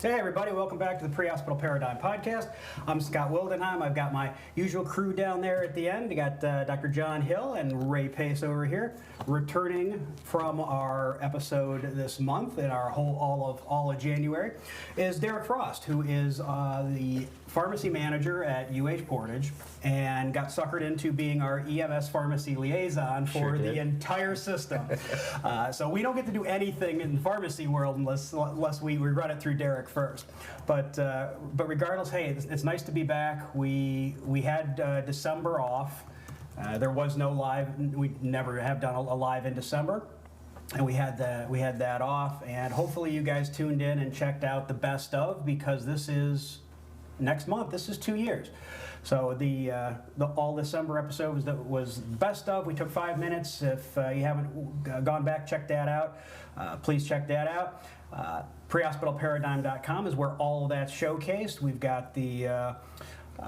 Hey everybody, welcome back to the Pre-Hospital Paradigm Podcast. I'm Scott Wildenheim. I've got my usual crew down there at the end. I got Dr. John Hill and Ray Pace over here. Returning from our episode this month in our all of January is Derek Frost, who is the pharmacy manager at UH Portage and got suckered into being our EMS Pharmacy liaison for the entire system. So we don't get to do anything in the pharmacy world unless we run it through Derek first. But regardless, hey, it's nice to be back. We had December off. There was no live. We never have done a live in December. And we had that off, and hopefully you guys tuned in and checked out the best of, because this is next month. This is 2 years. So the all December episodes that was best of. We took 5 minutes. If you haven't gone back, check that out. Please check that out. Prehospitalparadigm.com is where all of that's showcased. We've got the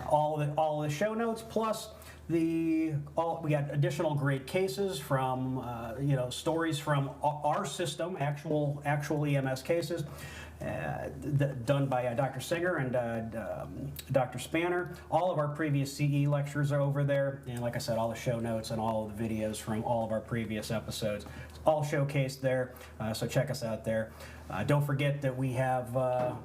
all the show notes, plus we got additional great cases from stories from our system, actual EMS cases. Done by Dr. Singer and Dr. Spanner. All of our previous CE lectures are over there, and like I said, all the show notes and all of the videos from all of our previous episodes, it's all showcased there, so check us out there. Don't forget that we have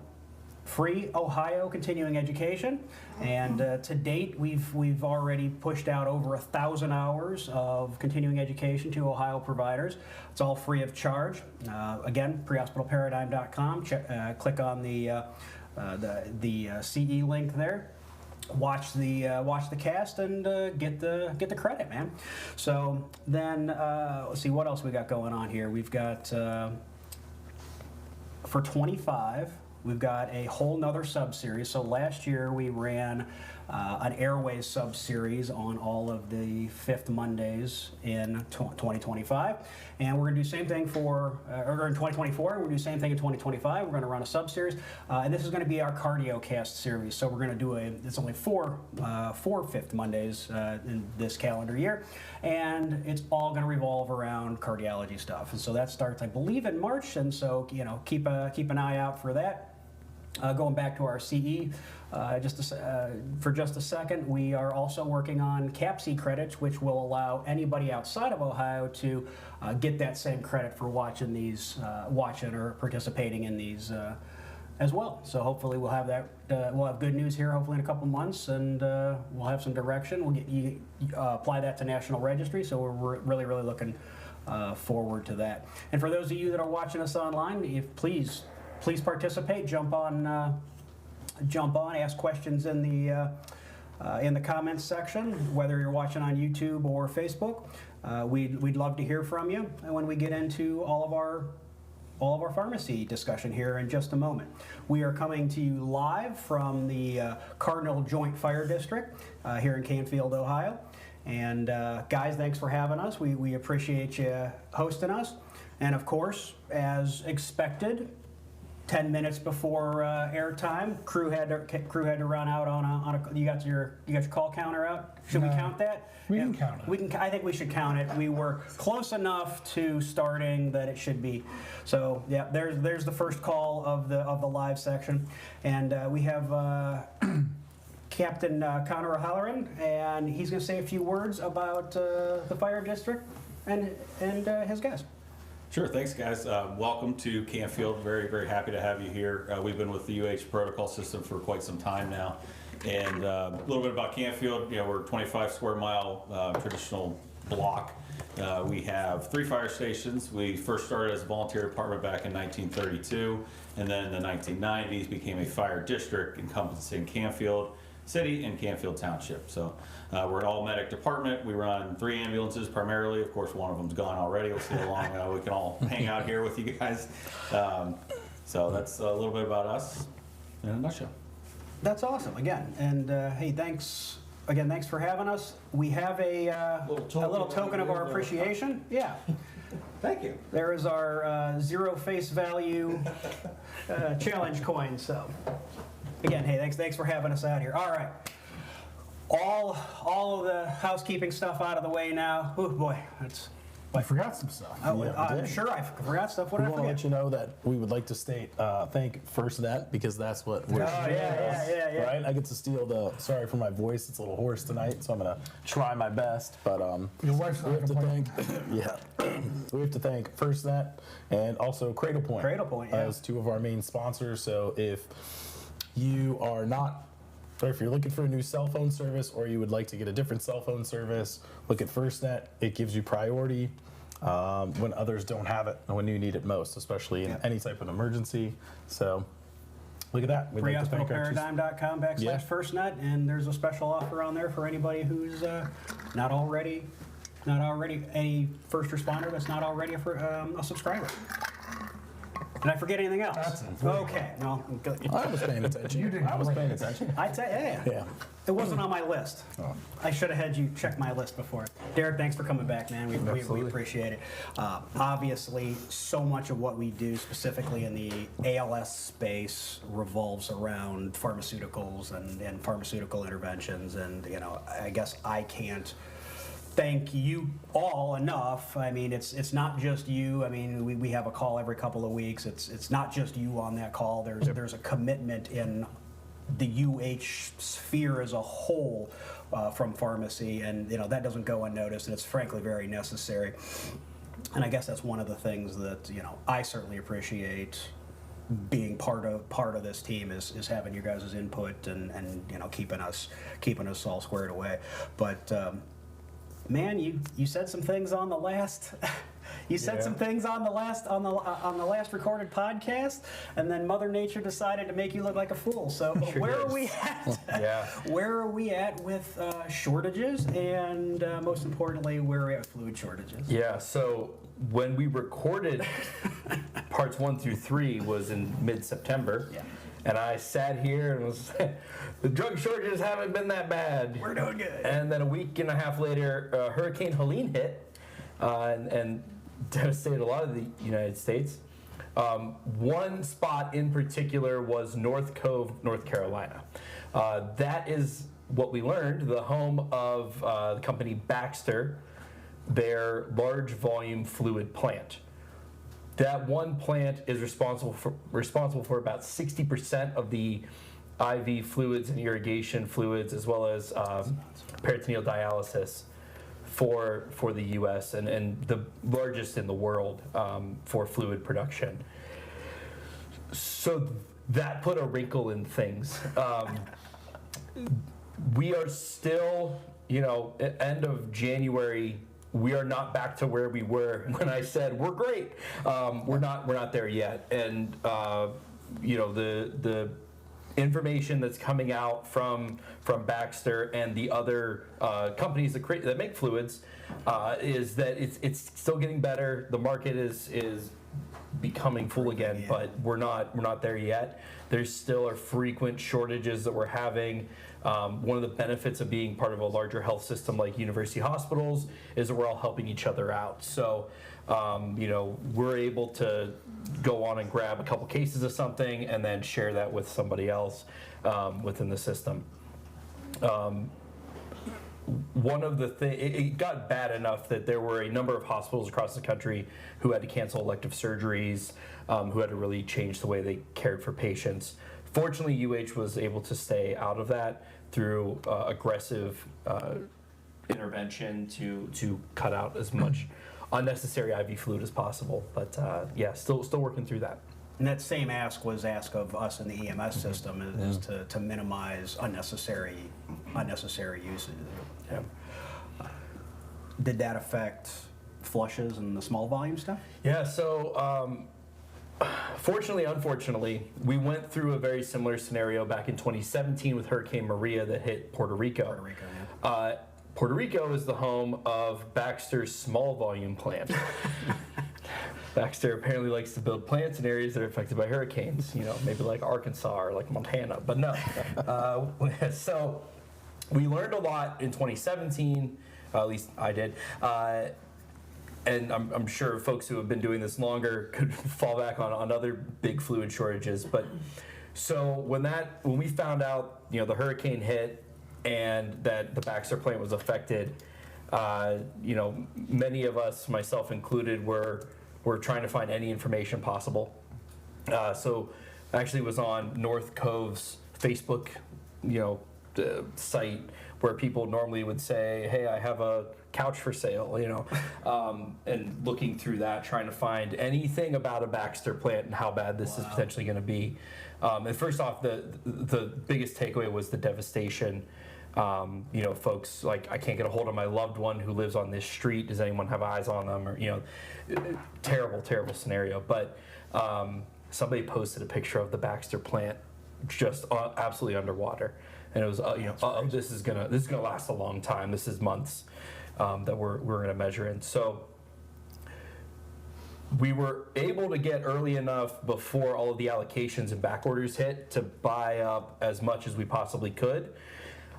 free Ohio continuing education, and to date we've already pushed out over 1,000 hours of continuing education to Ohio providers. It's all free of charge. Again, prehospitalparadigm.com. Click on the CE link there. Watch the cast and get the credit, man. So then let's see what else we got going on here. We've got for 25. We've got a whole nother sub-series. So last year we ran an Airways sub-series on all of the fifth Mondays in 2025. And we're going to do the same thing or in 2024. We're going to do the same thing in 2025. We're going to run a sub-series. And this is going to be our cardio cast series. So we're going to do it's only four fifth Mondays in this calendar year. And it's all going to revolve around cardiology stuff. And so that starts, I believe, in March. And so, keep an eye out for that. Going back to our CE for just a second, we are also working on CAPC credits, which will allow anybody outside of Ohio to get that same credit for watching or participating in these as well. So hopefully we'll have that. We'll have good news here hopefully in a couple months, and we'll have some direction. We'll get you apply that to National Registry. So we're really looking forward to that. And for those of you that are watching us online, please participate. Jump on, ask questions in the comments section, whether you're watching on YouTube or Facebook. We'd love to hear from you, and when we get into all of our pharmacy discussion here in just a moment. We are coming to you live from the Cardinal Joint Fire District here in Canfield, Ohio. And guys, thanks for having us. We appreciate you hosting us. And of course, as expected, 10 minutes before airtime, crew had to run out on a. You got your call counter out. Should we count that? We can count it. I think we should count it. We were close enough to starting that it should be. So yeah, there's the first call of the live section, and we have Captain Connor O'Halloran, and he's going to say a few words about the fire district and his guys. Sure, thanks guys. Welcome to Canfield. Very happy to have you here. We've been with the UH protocol system for quite some time now. And a little bit about Canfield, we're a 25 square mile traditional block. We have 3 fire stations. We first started as a volunteer department back in 1932, and then in the 1990s became a fire district encompassing Canfield City and Canfield Township. So we're an all-medic department. We run 3 ambulances primarily. Of course, one of them's gone already. We'll see how long we can all hang out here with you guys. So that's a little bit about us in a nutshell. That's awesome, again. And hey, thanks for having us. We have a little token of our appreciation. Yeah. Thank you. There is our zero face value challenge coin. So again, hey, thanks for having us out here. All right. All of the housekeeping stuff out of the way now. Oh boy, I forgot some stuff. Oh, Yeah, I'm did. sure I forgot stuff. What We did I want to forget? let you know that we would like to thank FirstNet because that's what we're. yeah. Right? I get to steal sorry for my voice, it's a little hoarse tonight, so I'm going to try my best. But Your wife's we not have to complaining. we have to thank FirstNet and also Cradle Point. Cradle Point, yeah. As two of our main sponsors. So if you are not, or if you're looking for a new cell phone service or you would like to get a different cell phone service, look at FirstNet. It gives you priority when others don't have it and when you need it most, especially in any type of emergency. So look at that. We'd like to thank our two- prehospitalparadigm.com/FirstNet, and there's a special offer on there for anybody who's not already a first responder that's not already a subscriber. Did I forget anything else? That's it. Okay, no, I'm good. I was paying attention. You did I was great. paying attention. I'd say, yeah. Yeah. It wasn't on my list. Oh. I should have had you check my list before. Derek, thanks for coming back, man. We Absolutely. appreciate it. Obviously, so much of what we do, specifically in the ALS space, revolves around pharmaceuticals and pharmaceutical interventions. And, I guess I can't thank you all enough. I mean, it's not just you. I mean, we have a call every couple of weeks. It's not just you on that call. There's a commitment in the UH sphere as a whole from pharmacy, and that doesn't go unnoticed, and it's frankly very necessary. And I guess that's one of the things that I certainly appreciate being part of this team is having your guys' input and keeping us all squared away. But man, you said some things on the last. You said some things on the last recorded podcast, and then Mother Nature decided to make you look like a fool. So where are we at? Yeah. Where are we at with shortages, and most importantly, where are we at with fluid shortages? Yeah, so when we recorded parts 1 through 3 was in mid-September. Yeah. And I sat here and was, the drug shortages haven't been that bad. We're doing good. And then a week and a half later, Hurricane Helene hit and devastated a lot of the United States. One spot in particular was North Cove, North Carolina. That is what we learned, the home of the company Baxter, their large volume fluid plant. That one plant is responsible for about 60% of the IV fluids and irrigation fluids, as well as peritoneal dialysis for the U.S. and the largest in the world for fluid production. So that put a wrinkle in things. We are still, at end of January, we are not back to where we were when I said we're great. We're not there yet, and the information that's coming out from Baxter and the other companies that make fluids is that it's still getting better. The market is becoming full again, but we're not there yet. There's still are frequent shortages that we're having. One of the benefits of being part of a larger health system like university hospitals is that we're all helping each other out. So, we're able to go on and grab a couple cases of something and then share that with somebody else within the system. One of the things, it got bad enough that there were a number of hospitals across the country who had to cancel elective surgeries, who had to really change the way they cared for patients. Fortunately, UH was able to stay out of that through aggressive intervention to cut out as much unnecessary IV fluid as possible. But still working through that. And that same ask was asked of us in the EMS system is to minimize unnecessary usage. Yeah. Did that affect flushes and the small volume stuff? Yeah, so fortunately, unfortunately, we went through a very similar scenario back in 2017 with Hurricane Maria that hit Puerto Rico. Puerto Rico, yeah. Puerto Rico is the home of Baxter's small volume plant. Baxter apparently likes to build plants in areas that are affected by hurricanes, maybe like Arkansas or like Montana, but no. So we learned a lot in 2017, at least I did. And I'm sure folks who have been doing this longer could fall back on other big fluid shortages. But so when we found out, the hurricane hit and that the Baxter plant was affected, Many of us, myself included, were trying to find any information possible. So I actually was on North Cove's Facebook, site where people normally would say, "Hey, I have a couch for sale," and looking through that, trying to find anything about a Baxter plant and how bad this is potentially going to be. And first off, the biggest takeaway was the devastation. Folks like, I can't get a hold of my loved one who lives on this street. Does anyone have eyes on them? Or terrible, terrible scenario. But somebody posted a picture of the Baxter plant just absolutely underwater, and it was this is gonna last a long time. This is months that we're gonna measure in. So we were able to get early enough before all of the allocations and back orders hit to buy up as much as we possibly could.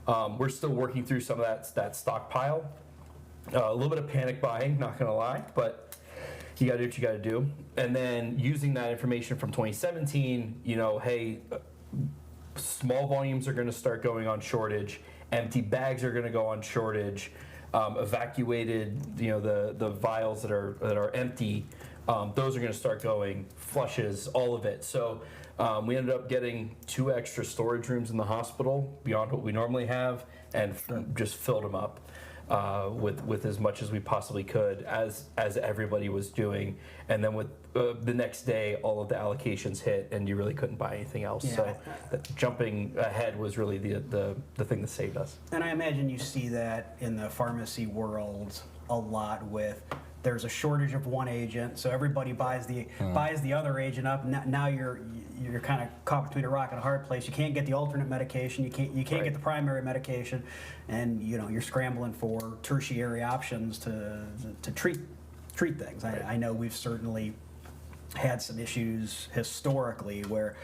We're still working through some of that stockpile. A little bit of panic buying, not gonna lie, but you gotta do what you gotta do. And then using that information from 2017, hey, small volumes are gonna start going on shortage, empty bags are gonna go on shortage, evacuated, the vials that are empty, those are gonna start going, flushes, all of it. So we ended up getting 2 extra storage rooms in the hospital beyond what we normally have, and just filled them up with as much as we possibly could, as everybody was doing. And then with the next day, all of the allocations hit, and you really couldn't buy anything else. Yeah. So jumping ahead was really the thing that saved us. And I imagine you see that in the pharmacy world a lot with, there's a shortage of one agent, so everybody buys the other agent up. Now you're kind of caught between a rock and a hard place. You can't get the alternate medication. You can't Right. get the primary medication, and you're scrambling for tertiary options to treat things. Right. I know we've certainly had some issues historically where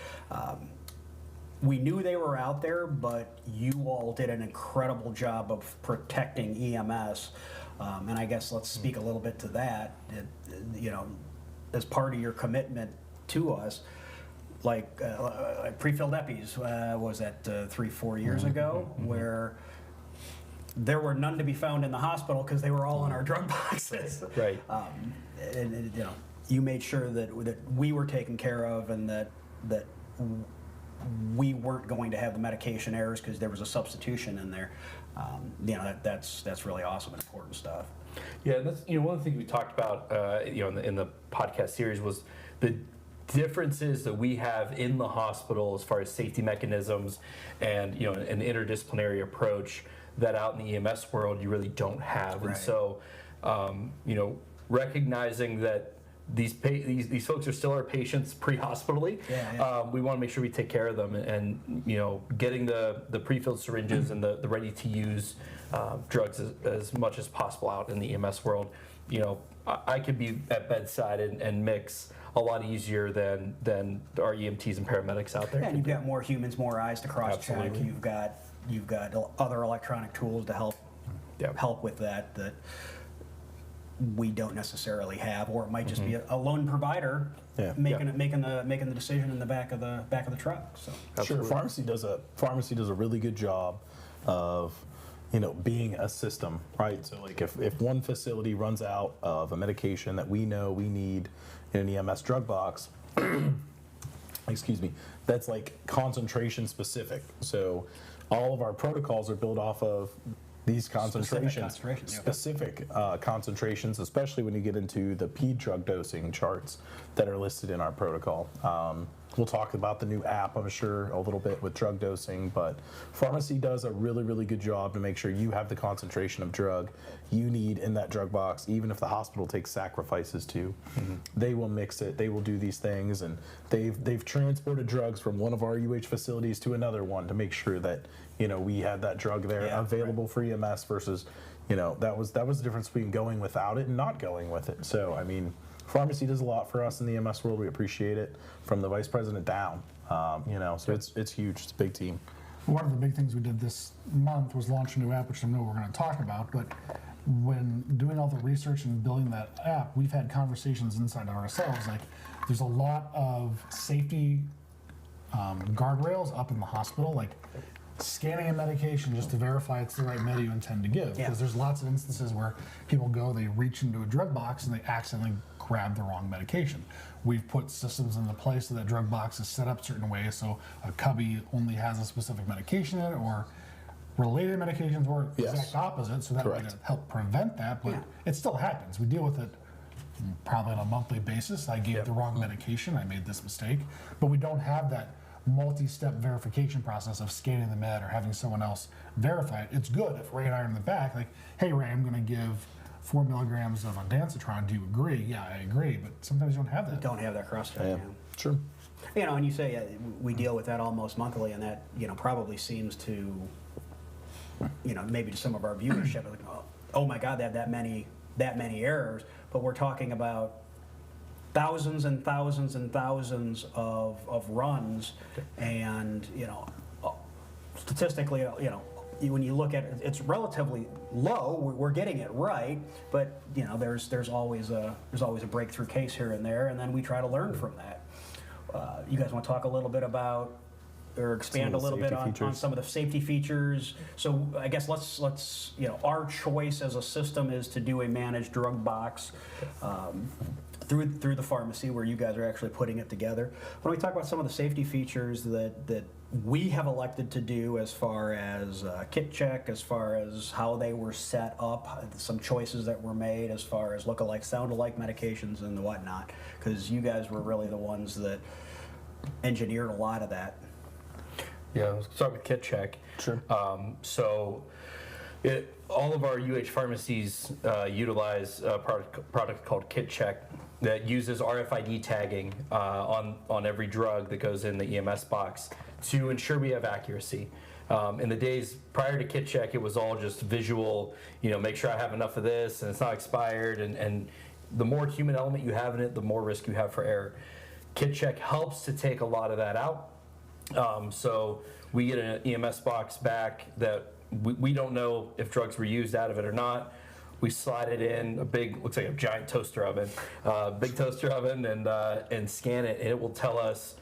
we knew they were out there, but you all did an incredible job of protecting EMS. And I guess let's speak a little bit to that. As part of your commitment to us, like pre-filled EPIs, was that 3-4 years ago, where there were none to be found in the hospital because they were all in our drug boxes. Right. And you made sure that we were taken care of, and that we weren't going to have the medication errors because there was a substitution in there. That's really awesome and important stuff. Yeah, that's one of the things we talked about in the podcast series was the differences that we have in the hospital as far as safety mechanisms and an interdisciplinary approach that out in the EMS world you really don't have. Right. And so recognizing that these folks are still our patients pre-hospitally. Yeah. We want to make sure we take care of them, and getting the pre-filled syringes and the ready-to-use drugs as much as possible out in the EMS world. I could be at bedside and mix a lot easier than our EMTs and paramedics out there. Yeah, and you've got more humans, more eyes to cross-check. Absolutely. You've got other electronic tools to help with that we don't necessarily have, or it might just be a lone provider making the decision in the back of the truck. So Sure, pharmacy does a really good job of being a system, right? So like if one facility runs out of a medication that we know we need in an EMS drug box, excuse me, that's like concentration specific. So all of our protocols are built off of these concentrations, specific concentrations, especially when you get into the ped drug dosing charts that are listed in our protocol. We'll talk about the new app, I'm sure, a little bit with drug dosing, but pharmacy does a really, really good job to make sure you have the concentration of drug you need in that drug box, even if the hospital takes sacrifices to. They will mix it, they will do these things, and they've transported drugs from one of our UH facilities to another one to make sure that we had that drug there available for EMS versus, that was the difference between going without it and not going with it. So, I mean, pharmacy does a lot for us in the EMS world. We appreciate it from the vice president down. So it's huge. It's a big team. One of the big things we did this month was launch a new app, which I know we're going to talk about. But when doing all the research and building that app, we've had conversations inside of ourselves. Like, there's a lot of safety guardrails up in the hospital. Like, scanning a medication just to verify it's the right med you intend to give. Yeah. Because there's lots of instances where people go, they reach into a drug box and they accidentally grab the wrong medication. We've put systems into place so that drug box is set up certain ways, so a cubby only has a specific medication in it, or related medications, or Yes. exact opposite, so that way Correct. to help prevent that. But it still happens. We deal with it probably on a monthly basis. I gave the wrong medication, I made this mistake, but we don't have that multi-step verification process of scanning the med or having someone else verify it. It's good if Ray and I are in the back, like, hey Ray, I'm going to give 4 milligrams of ondansetron. Do you agree? Yeah, I agree. But sometimes you don't have that. Don't have that cross check. Yeah. Sure. You know, and you say we deal with that almost monthly, and that, you know, probably seems to, you know, maybe to some of our viewership, like, oh my God, they have that many errors. But we're talking about thousands and thousands and thousands of runs, and, you know, statistically, you know, when you look at it, it's relatively low. We're getting it right, but, you know, there's always a breakthrough case here and there, and then we try to learn from that. You guys want to talk a little bit about, or expand a Some of the little bit safety on features. some of the safety features? So I guess let's you know, our choice as a system is to do a managed drug box through the pharmacy, where you guys are actually putting it together. When we talk about some of the safety features that we have elected to do, as far as kit check, as far as how they were set up, some choices that were made as far as look-alike, sound-alike medications and whatnot, because you guys were really the ones that engineered a lot of that. Yeah, let's start with kit check. Sure. All of our UH pharmacies utilize a product called Kit Check that uses RFID tagging on every drug that goes in the EMS box to ensure we have accuracy. In the days prior to Kit Check, it was all just visual, you know, make sure I have enough of this and it's not expired, and the more human element you have in it, the more risk you have for error. Kit Check helps to take a lot of that out. So we get an EMS box back that we don't know if drugs were used out of it or not. We slide it in a big, looks like a giant toaster oven, big toaster oven, and scan it, and it will tell us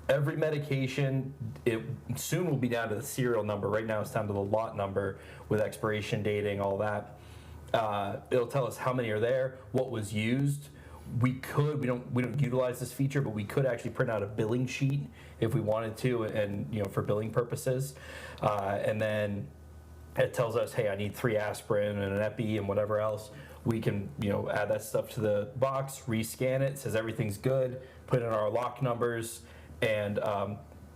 every medication. It soon will be down to the serial number. Right now it's down to the lot number with expiration dating, all that. It'll tell us how many are there, what was used. We don't utilize this feature, but we could actually print out a billing sheet if we wanted to, and, you know, for billing purposes. And then it tells us, hey, I need 3 aspirin and an epi and whatever else. We can, you know, add that stuff to the box, rescan it, says everything's good, put in our lock numbers, and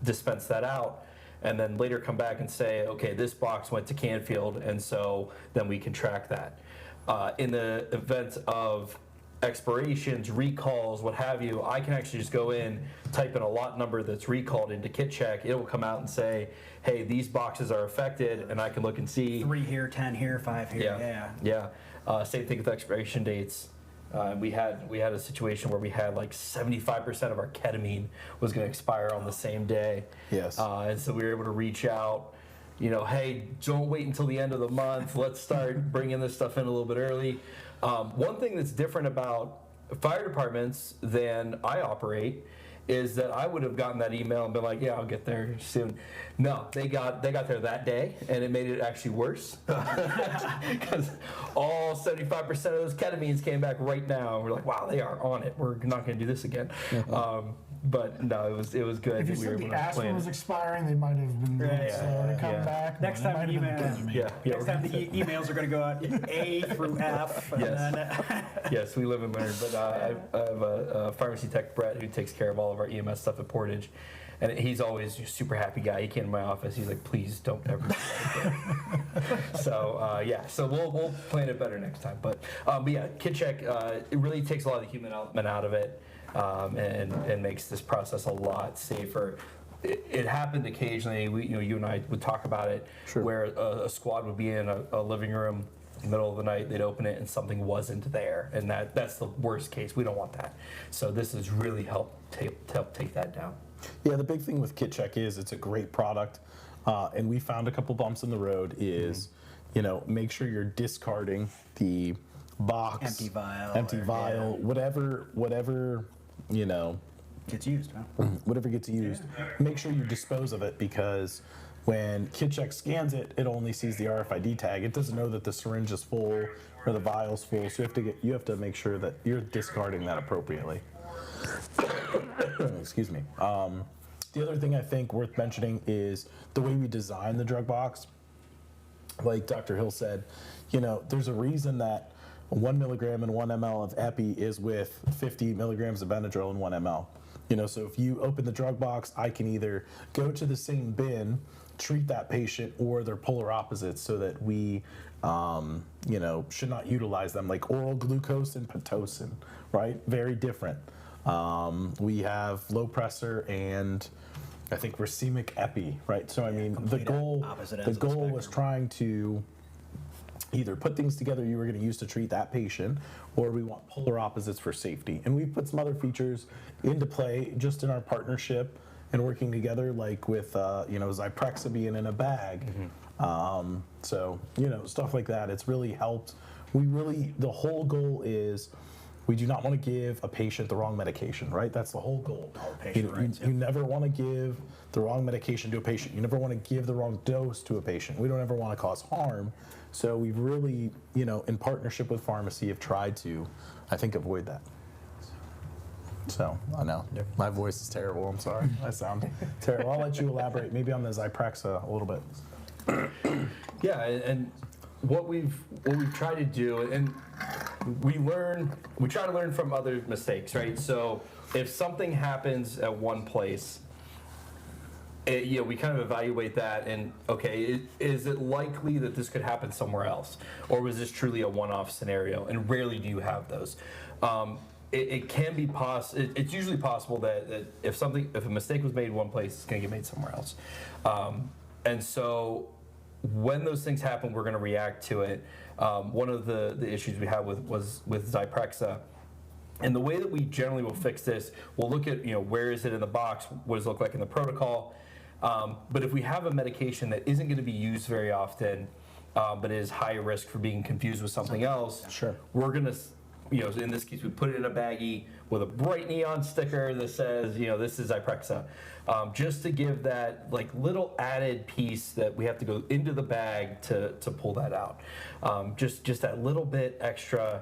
dispense that out. And then later come back and say, okay, this box went to Canfield, and so then we can track that. In the event of expirations, recalls, what have you, I can actually just go in, type in a lot number that's recalled into Kit Check. It will come out and say, hey, these boxes are affected, and I can look and see. 3 here, 10 here, 5 here. Yeah. Same thing with expiration dates. We had a situation where we had like 75% of our ketamine was going to expire on the same day. Yes. And so we were able to reach out, you know, hey, don't wait until the end of the month. Let's start bringing this stuff in a little bit early. One thing that's different about fire departments than I operate is that I would have gotten that email and been like, yeah, I'll get there soon. No, they got there that day, and it made it actually worse because all 75% of those ketamines came back right now. We're like, wow, they are on it. We're not going to do this again. But no, it was good. If you We were said able the to aspirin plan was it. expiring, they might have been Right, slow to come yeah. back. Next but it time might the have been email- ketamine. Yeah. Next time the emails are going to go out A through F. And Yes. then, Yes, we live in Leonard, but I have a pharmacy tech, Brett, who takes care of all of our EMS stuff at Portage. And he's always a super happy guy. He came to my office. He's like, please don't ever do that again. So we'll plan it better next time. But yeah, Kit Check, it really takes a lot of the human element out of it, and makes this process a lot safer. It happened occasionally. You and I would talk about it, Sure. where a squad would be in a living room in the middle of the night, they'd open it and something wasn't there, and that's the worst case. We don't want that. So this has really helped take that down. Yeah, the big thing with Kit Check is it's a great product, and we found a couple bumps in the road is, you know, make sure you're discarding the box, Empty vial, empty or- vial, whatever, you know, gets used, huh? whatever gets used. Make sure you dispose of it, because When KitCheck scans it, it only sees the RFID tag. It doesn't know that the syringe is full or the vial's full. So you have to make sure that you're discarding that appropriately. Excuse me. The other thing I think worth mentioning is the way we design the drug box. Like Dr. Hill said, there's a reason that 1 milligram and 1 ml of epi is with 50 milligrams of Benadryl in 1 ml. So if you open the drug box, I can either go to the same bin, treat that patient, or they're polar opposites, so that we, should not utilize them, like oral glucose and Pitocin, right? Very different. We have low pressor and I think racemic epi, right? So I mean, the goal was trying to either put things together you were going to use to treat that patient, or we want polar opposites for safety. And we put some other features into play just in our partnership and working together, like with Zyprexa being in a bag. So stuff like that. It's really helped. The whole goal is we do not want to give a patient the wrong medication, right? That's the whole goal. You never want to give the wrong medication to a patient. You never want to give the wrong dose to a patient. We don't ever want to cause harm. So we've really, in partnership with pharmacy, have tried to, I think, avoid that. So, I know, my voice is terrible. I'm sorry. I sound terrible. I'll let you elaborate maybe on the Zyprexa a little bit. Yeah, and what we've tried to do, and we try to learn from other mistakes, right? So if something happens at one place, we kind of evaluate that, and okay, is it likely that this could happen somewhere else, or was this truly a one-off scenario? And rarely do you have those. It can be possible. It's usually possible that if a mistake was made in one place, it's going to get made somewhere else. And so when those things happen, we're going to react to it. One of the issues we had was with Zyprexa. And the way that we generally will fix this, we'll look at where is it in the box, what does it look like in the protocol. But if we have a medication that isn't going to be used very often, but is high risk for being confused with something else, Sure. we're going to, in this case, we put it in a baggie with a bright neon sticker that says, this is Zyprexa, just to give that little added piece that we have to go into the bag to pull that out. Just that little bit extra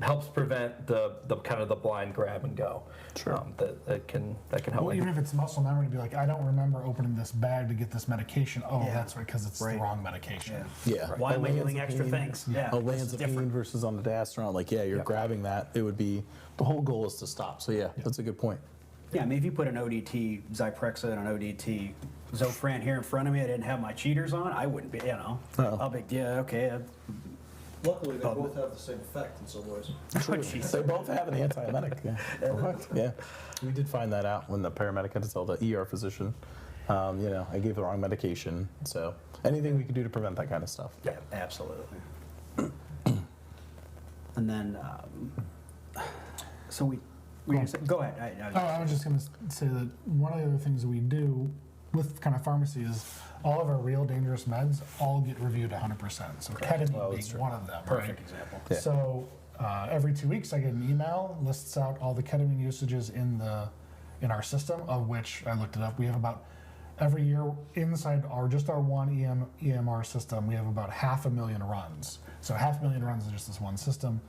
helps prevent the kind of the blind grab and go. Sure. That can help. Well, even if it's muscle memory, to be like, I don't remember opening this bag to get this medication. Oh, that's right, because it's the wrong medication. Yeah. Why am I doing extra things? Yeah. Olanzapine versus on the Dasteron, you're grabbing that. It would be, the whole goal is to stop. So that's a good point. Yeah, I mean, if you put an ODT Zyprexa and an ODT Zofran here in front of me, I didn't have my cheaters on, I wouldn't be, I'll be, okay. Luckily, they both have the same effect in some ways. They both have an antiemetic. Yeah. We did find that out when the paramedic had to tell the ER physician, I gave the wrong medication. So anything we could do to prevent that kind of stuff. Yeah, absolutely. And then, so go ahead. I was just going to say that one of the other things that we do with kind of pharmacy is all of our real dangerous meds all get reviewed 100%. So ketamine being one of them. Perfect example. Yeah. So every 2 weeks I get an email, lists out all the ketamine usages in our system, of which I looked it up. We have about, every year inside our one EMR system, we have about 500,000 runs. So 500,000 runs in just this one system.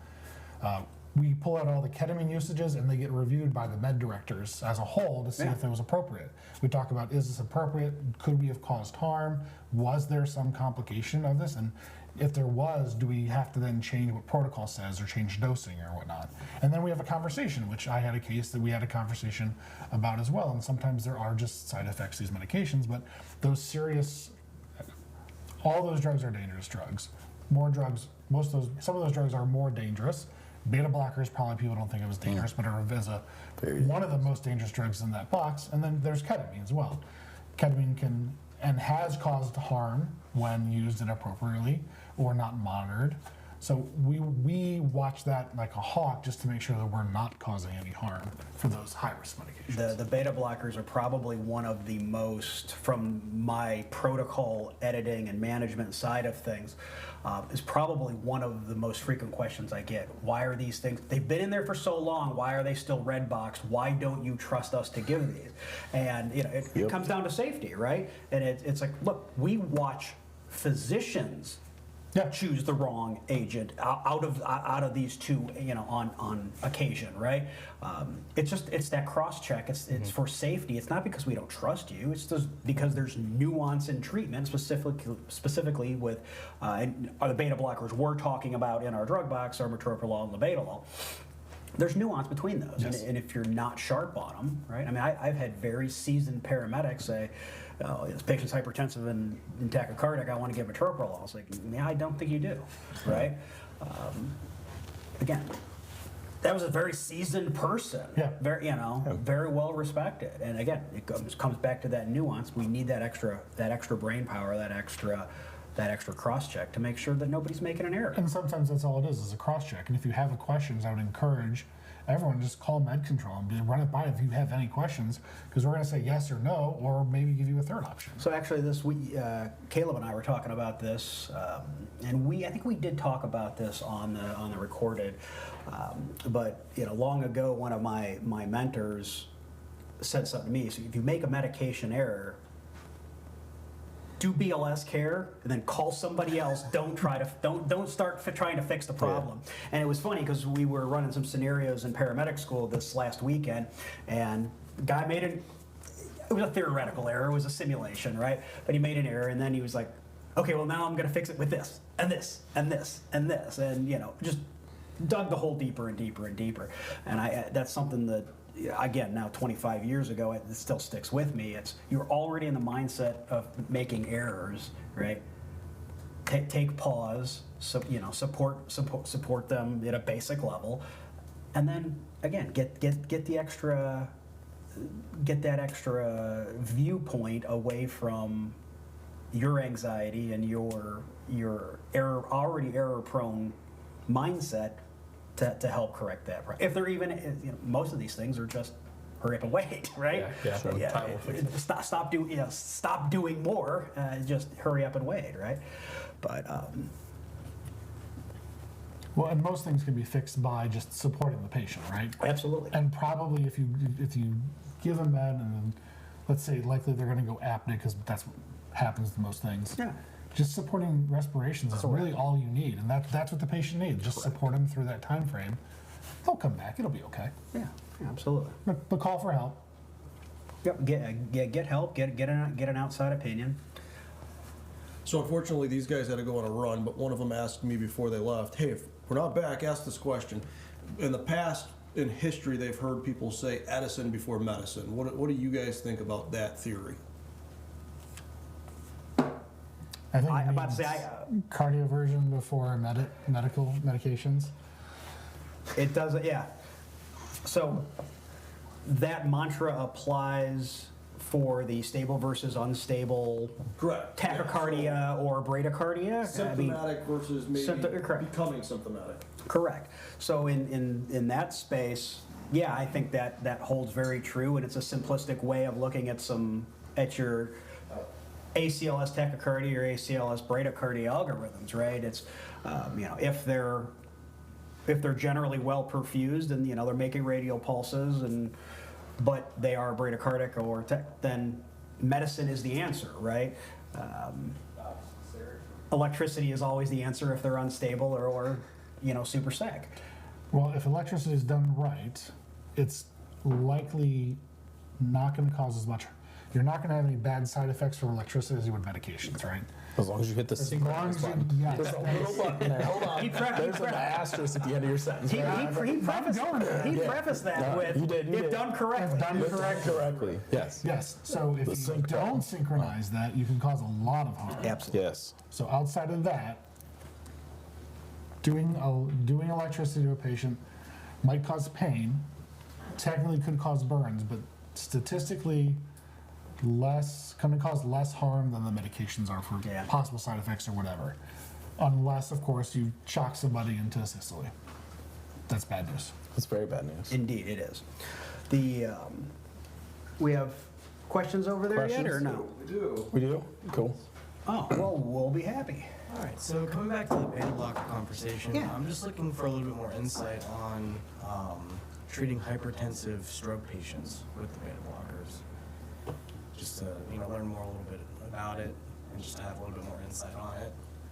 We pull out all the ketamine usages and they get reviewed by the med directors as a whole to see if it was appropriate. We talk about, is this appropriate? Could we have caused harm? Was there some complication of this? And if there was, do we have to then change what protocol says or change dosing or whatnot? And then we have a conversation, which I had a case that we had a conversation about as well. And sometimes there are just side effects to these medications, but all those drugs are dangerous drugs. More drugs, some of those drugs are more dangerous. Beta blockers, probably people don't think it was dangerous, but it is one of the most dangerous drugs in that box. And then there's ketamine as well. Ketamine can and has caused harm when used inappropriately or not monitored. So we watch that like a hawk just to make sure that we're not causing any harm for those high-risk medications. The beta blockers are probably one of the most, from my protocol editing and management side of things, is probably one of the most frequent questions I get. Why are these things, they've been in there for so long, why are they still red boxed? Why don't you trust us to give these? And it comes down to safety, right? And it's like, look, we watch physicians choose the wrong agent out of these two, on occasion, right? It's that cross check. It's for safety. It's not because we don't trust you. It's just because there's nuance in treatment, specifically with the beta blockers we're talking about in our drug box, are metoprolol and labetalol. There's nuance between those, Yes. and if you're not sharp on them, right? I mean, I've had very seasoned paramedics say, "Oh, this patient's hypertensive and tachycardic. I want to give metoprolol." It's like, yeah, I don't think you do, right? Again, that was a very seasoned person, Yeah. very well respected. And again, it comes back to that nuance. We need that extra brain power, that extra cross check to make sure that nobody's making an error. And sometimes that's all it is a cross check. And if you have questions, I would encourage everyone just call med control and run it by if you have any questions, because we're going to say yes or no, or maybe give you a third option. So actually, this week, Caleb and I were talking about this, and I think we did talk about this on the recorded. But long ago, one of my mentors said something to me. So if you make a medication error, do BLS care and then call somebody else. Don't start trying to fix the problem. Yeah. And it was funny because we were running some scenarios in paramedic school this last weekend, and the guy made it was a theoretical error, it was a simulation, right? But he made an error, and then he was like, okay, well now I'm going to fix it with this and this and this and this, and just dug the hole deeper and deeper and deeper. And that's something that, again, now 25 years ago, it still sticks with me. It's you're already in the mindset of making errors, right? Take pause, support them at a basic level, and then again get that extra viewpoint away from your anxiety and your already error-prone mindset to help correct that. If they're even, most of these things are just hurry up and wait, right? Yeah, sure. Time will fix it. Stop doing more. Just hurry up and wait, right? But well, and most things can be fixed by just supporting the patient, right? absolutely. And probably if you give a med and then, let's say likely they're going to go apnea because that's what happens to most things. Yeah. Just supporting respirations is really all you need, and that's what the patient needs. Just support them through that time frame. They'll come back. It'll be okay. Yeah, absolutely. But call for help. Yep. Get help. Get an outside opinion. So unfortunately, these guys had to go on a run, but one of them asked me before they left, hey, if we're not back, ask this question. In the past, in history, they've heard people say Edison before medicine. What do you guys think about that theory? I think I'm about to say, cardioversion before medical medications. it doesn't, yeah. So that mantra applies for the stable versus unstable Correct. tachycardia or bradycardia. Symptomatic versus maybe correct. becoming symptomatic. Correct. So in that space, yeah, I think that holds very true, and it's a simplistic way of looking at your ACLS tachycardia or ACLS bradycardia algorithms, right? It's if they're generally well perfused and they're making radial pulses but they are bradycardic or then medicine is the answer, right? Electricity is always the answer if they're unstable or super sick. Well, if electricity is done right, it's likely not going to cause as much. You're not going to have any bad side effects from electricity as you would medications, right? As long as you hit the synchronize button. Yes. There's a little button there. Hold on. There's an asterisk at the end of your sentence. He prefaced that with, you did. if done correctly. Correctly. Yes. Yes. So if The you sync don't button. synchronize that, you can cause a lot of harm. Absolutely. Yes. So outside of that, doing electricity to a patient might cause pain, technically could cause burns, but statistically going to cause less harm than the medications are for Yeah. possible side effects or whatever. unless, of course, you shock somebody into systole. That's bad news. That's very bad news. Indeed, it is. We have questions over there yet, or Questions? no? We do. We do? Cool. Oh, well, we'll be happy. All right, so coming back to the beta blocker conversation, Yeah. I'm just looking for a little bit more insight on treating hypertensive stroke patients with the beta blockers. Just to learn more a little bit about it and just to have a little bit more insight on it.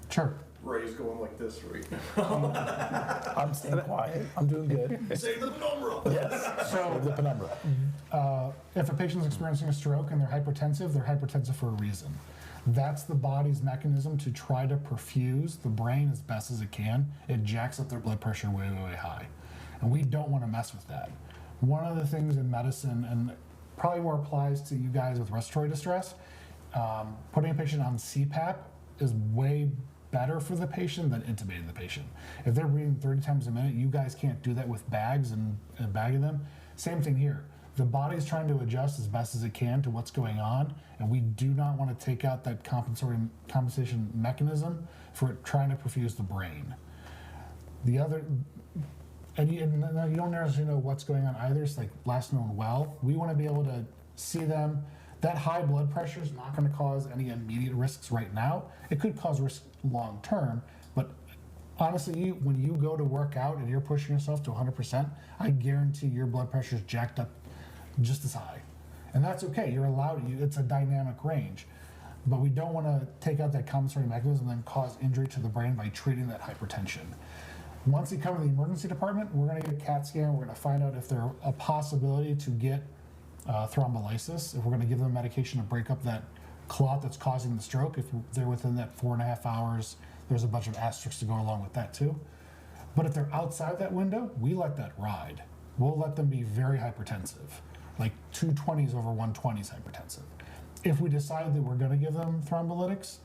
Sure. Ray's going like this right now. I'm staying quiet. I'm doing good. Save the penumbra. Yes. So the penumbra. If a patient is experiencing a stroke and they're hypertensive for a reason. That's the body's mechanism to try to perfuse the brain as best as it can. It jacks up their blood pressure way, way, way high. And we don't want to mess with that. One of the things in medicine, and probably more applies to you guys with respiratory distress, putting a patient on CPAP is way better for the patient than intubating the patient. If they're breathing 30 times a minute, you guys can't do that with bags and bagging them. Same thing here. The body's trying to adjust as best as it can to what's going on, and we do not want to take out that compensation mechanism for it trying to perfuse the brain. The other, and you don't necessarily know what's going on either. It's like last known well. We want to be able to see them. That high blood pressure is not going to cause any immediate risks right now. It could cause risks long term, but honestly, when you go to work out and you're pushing yourself to 100%, I guarantee your blood pressure is jacked up just as high. And that's okay. You're allowed, it's a dynamic range. But we don't want to take out that compensatory mechanism and then cause injury to the brain by treating that hypertension. Once you come to the emergency department, we're going to get a CAT scan. We're going to find out if there's a possibility to get thrombolysis, if we're going to give them medication to break up that clot that's causing the stroke. If they're within that 4.5 hours, there's a bunch of asterisks to go along with that too. But if they're outside that window, we let that ride. We'll let them be very hypertensive, like 220s over 120s hypertensive. If we decide that we're going to give them thrombolytics,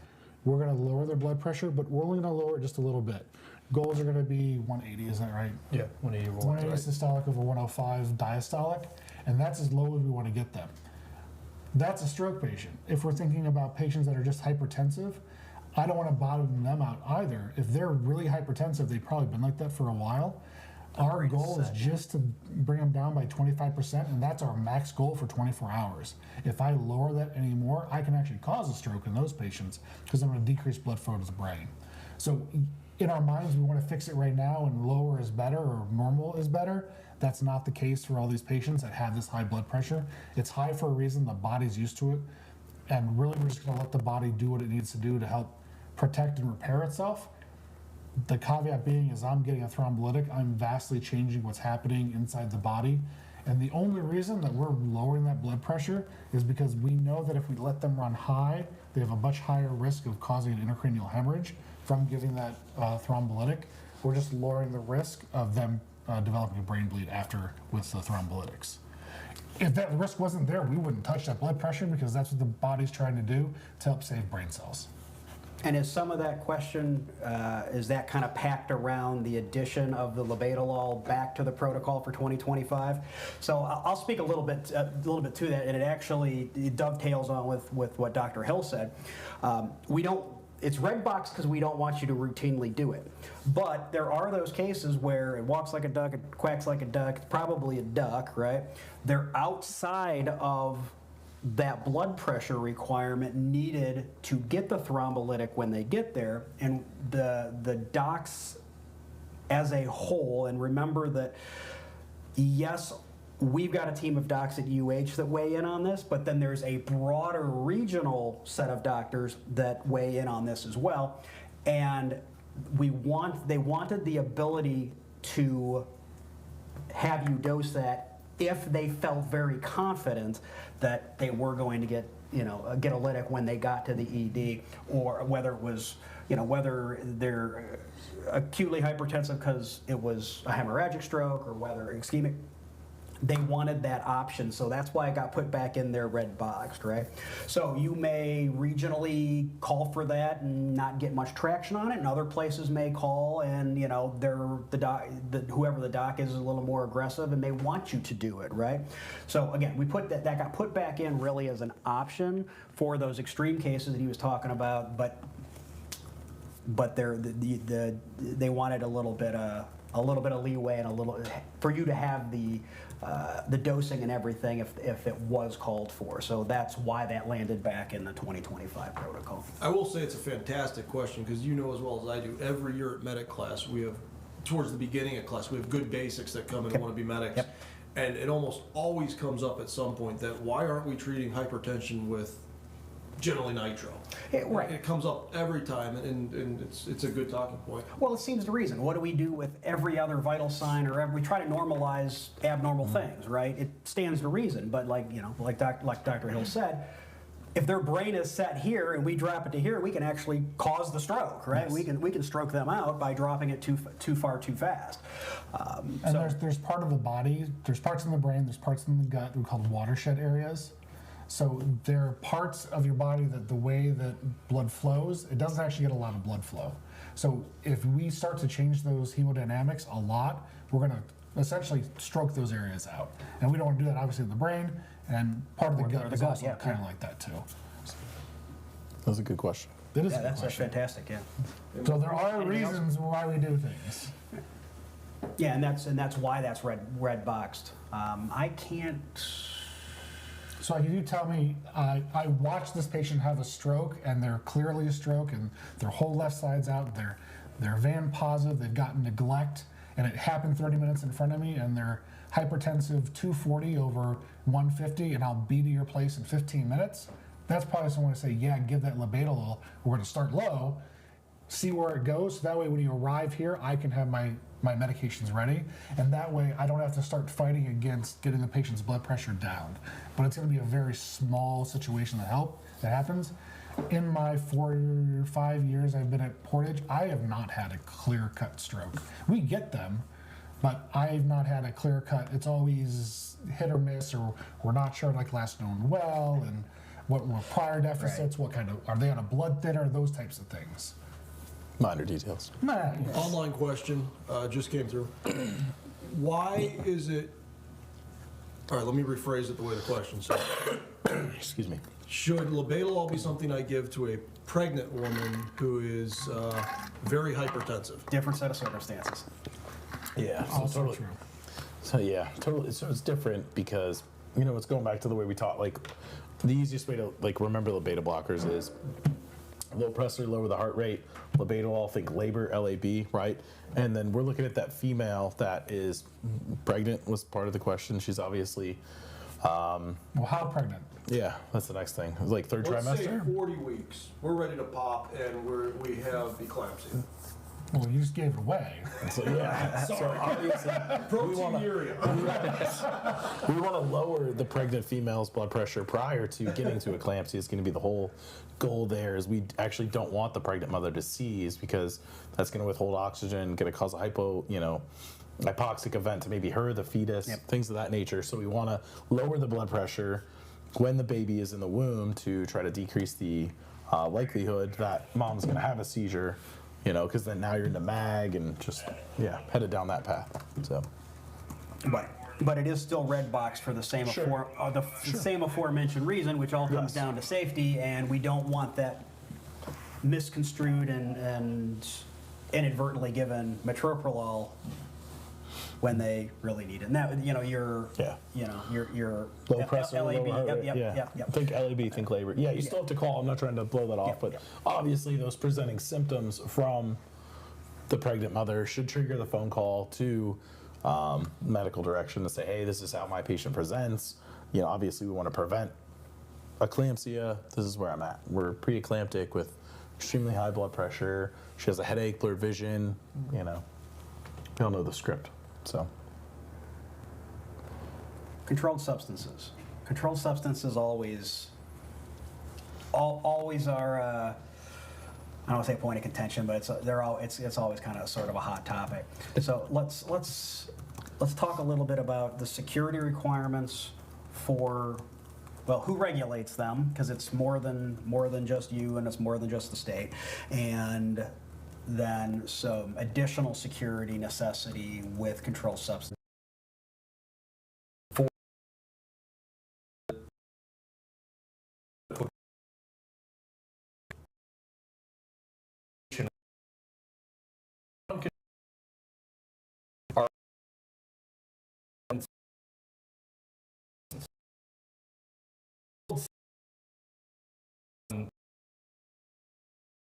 we're going to lower their blood pressure, but we're only going to lower it just a little bit. Goals are going to be 180, isn't that right? Yeah, 180 over 180 systolic over 105 diastolic, and that's as low as we want to get them. That's a stroke patient. If we're thinking about patients that are just hypertensive, I don't want to bottom them out either. If they're really hypertensive, they've probably been like that for a while. Our goal is just to bring them down by 25%, and that's our max goal for 24 hours. If I lower that anymore, I can actually cause a stroke in those patients because I'm going to decrease blood flow to the brain. So in our minds, we want to fix it right now, and lower is better or normal is better. That's not the case for all these patients that have this high blood pressure. It's high for a reason. The body's used to it. And really, we're just going to let the body do what it needs to do to help protect and repair itself. The caveat being is I'm getting a thrombolytic, I'm vastly changing what's happening inside the body. And the only reason that we're lowering that blood pressure is because we know that if we let them run high, they have a much higher risk of causing an intracranial hemorrhage from giving that thrombolytic. We're just lowering the risk of them developing a brain bleed after with the thrombolytics. If that risk wasn't there, we wouldn't touch that blood pressure because that's what the body's trying to do to help save brain cells. And is some of that question, is that kind of packed around the addition of the labetalol back to the protocol for 2025? So I'll speak a little bit to that, and it dovetails on with what Dr. Hill said. It's red box because we don't want you to routinely do it. But there are those cases where it walks like a duck, it quacks like a duck, it's probably a duck, right? They're outside of that blood pressure requirement needed to get the thrombolytic when they get there, and the docs as a whole, and remember that, yes, we've got a team of docs at UH that weigh in on this, but then there's a broader regional set of doctors that weigh in on this as well, and they wanted the ability to have you dose that if they felt very confident that they were going to get a lytic when they got to the ED, or whether it was, whether they're acutely hypertensive because it was a hemorrhagic stroke or whether ischemic. They wanted that option, so that's why it got put back in their red box, right? So you may regionally call for that and not get much traction on it, and other places may call and whoever the doc is a little more aggressive and they want you to do it, right? So again, we put that got put back in really as an option for those extreme cases that he was talking about, but but they wanted a little bit of leeway and a little for you to have the dosing and everything if it was called for. So that's why that landed back in the 2025 protocol. I will say it's a fantastic question because you know as well as I do, every year at medic class, we have, towards the beginning of class, we have good basics that come in and want to be medics. Yep. And it almost always comes up at some point that why aren't we treating hypertension with generally nitro? Right. It comes up every time, and it's a good talking point. Well, it seems the reason. What do we do with every other vital sign, or we try to normalize abnormal things, right? It stands to reason, but like Dr. Hill said, if their brain is set here and we drop it to here, we can actually cause the stroke, right? Yes. We can stroke them out by dropping it too far too fast. And there's part of the body, there's parts in the brain, there's parts in the gut we call watershed areas. So there are parts of your body that the way that blood flows, it doesn't actually get a lot of blood flow. So if we start to change those hemodynamics a lot, we're going to essentially stroke those areas out. And we don't want to do that obviously in the brain, and part of the gut is also kind of like that too. That's a good question. It is Yeah, a good that's question. fantastic. Yeah. So there are Anything else? reasons why we do things. Yeah, and that's why that's red boxed. I can't. So if you tell me, I watched this patient have a stroke, and they're clearly a stroke, and their whole left side's out, they're VAN positive, they've got neglect, and it happened 30 minutes in front of me, and they're hypertensive 240 over 150, and I'll be to your place in 15 minutes. That's probably someone to say, yeah, give that labetalol. We're going to start low, see where it goes. So that way, when you arrive here, I can have my medications ready, and that way I don't have to start fighting against getting the patient's blood pressure down. But it's going to be a very small situation that happens. In my 4 or 5 years I've been at Portage, I have not had a clear-cut stroke. We get them, but I've not had a clear-cut. It's always hit or miss, or we're not sure, like last known well, and what were prior deficits, what kind of, are they on a blood thinner, those types of things. Minor details. Nah, Online question just came through. Why is it? All right, let me rephrase it the way the question said. Excuse me. Should labetalol be something I give to a pregnant woman who is very hypertensive? Different set of circumstances. Yeah. also true. So yeah, totally. So it's different because it's going back to the way we taught. Like the easiest way to remember the beta blockers is low pressure, lower the heart rate. Labetalol, think labor, LAB, right? And then we're looking at that female that is pregnant was part of the question. She's obviously, Well, how pregnant? yeah, that's the next thing. Like third Let's say trimester. 40 weeks. We're ready to pop, and we have eclampsia. Well, you just gave it away. So yeah, so obviously Proteinuria. we want to lower the pregnant female's blood pressure prior to getting to eclampsia. Is going to be the whole goal there. Is we actually don't want the pregnant mother to seize because that's going to withhold oxygen, going to cause a hypoxic event to maybe her, the fetus, things of that nature. So we want to lower the blood pressure when the baby is in the womb to try to decrease the likelihood that mom's going to have a seizure. Because then now you're in the mag and just headed down that path. So, But it is still red box for the same same aforementioned reason, which all comes down to safety, and we don't want that misconstrued and inadvertently given metoprolol when they really need it. And that your low pressure, LAB, low heart rate. yep. Think LAB, think labor. Yeah, you still have to call. I'm not trying to blow that off, but obviously those presenting symptoms from the pregnant mother should trigger the phone call to medical direction to say, hey, this is how my patient presents. Obviously we want to prevent eclampsia. This is where I'm at. We're pre-eclamptic with extremely high blood pressure. She has a headache, blurred vision. We all know the script. So. Controlled substances. Controlled substances always are. I don't want to say a point of contention, but it's always kind of sort of a hot topic. So let's talk a little bit about the security requirements for. Well, who regulates them? Because it's more than just you, and it's more than just the state, and then some additional security necessity with controlled substances.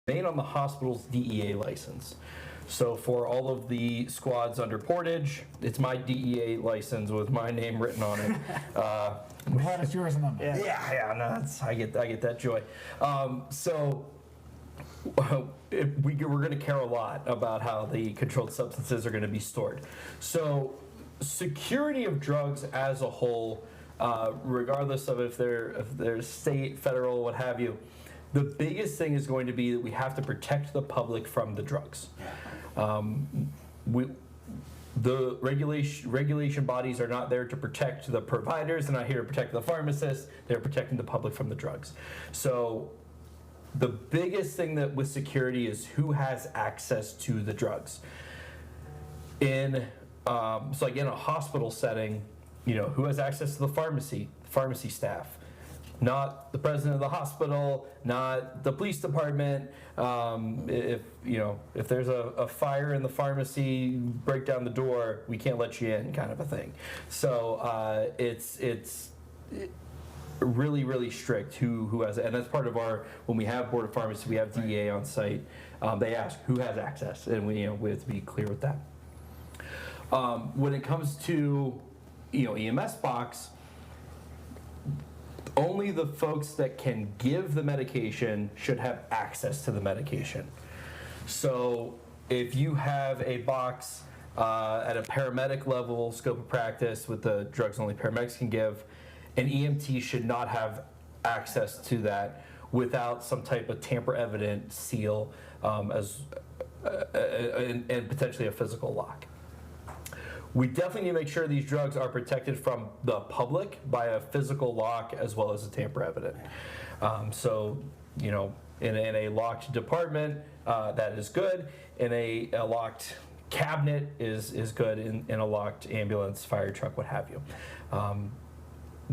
remain on the hospital's DEA license. So for all of the squads under Portage, it's my DEA license with my name written on it. I'm glad it's yours and not mine. Yeah, no, I get that joy. We're going to care a lot about how the controlled substances are going to be stored. So security of drugs as a whole, regardless of if they're state, federal, what have you, the biggest thing is going to be that we have to protect the public from the drugs. The regulation bodies are not there to protect the providers. They're not here to protect the pharmacists. They're protecting the public from the drugs. So the biggest thing that with security is who has access to the drugs. So like in a hospital setting, who has access to the pharmacy staff. Not the president of the hospital, not the police department. If there's a fire in the pharmacy, break down the door, we can't let you in, kind of a thing. So it's really, really strict who has it, and that's part of when we have board of pharmacy, we have DEA on site. They ask who has access, and we have to be clear with that. When it comes to EMS box. Only the folks that can give the medication should have access to the medication. So if you have a box at a paramedic level scope of practice with the drugs only paramedics can give, an EMT should not have access to that without some type of tamper-evident seal and potentially a physical lock. We definitely need to make sure these drugs are protected from the public by a physical lock as well as a tamper evident. In a locked department, that is good. In a locked cabinet is good. In a locked ambulance, fire truck, what have you.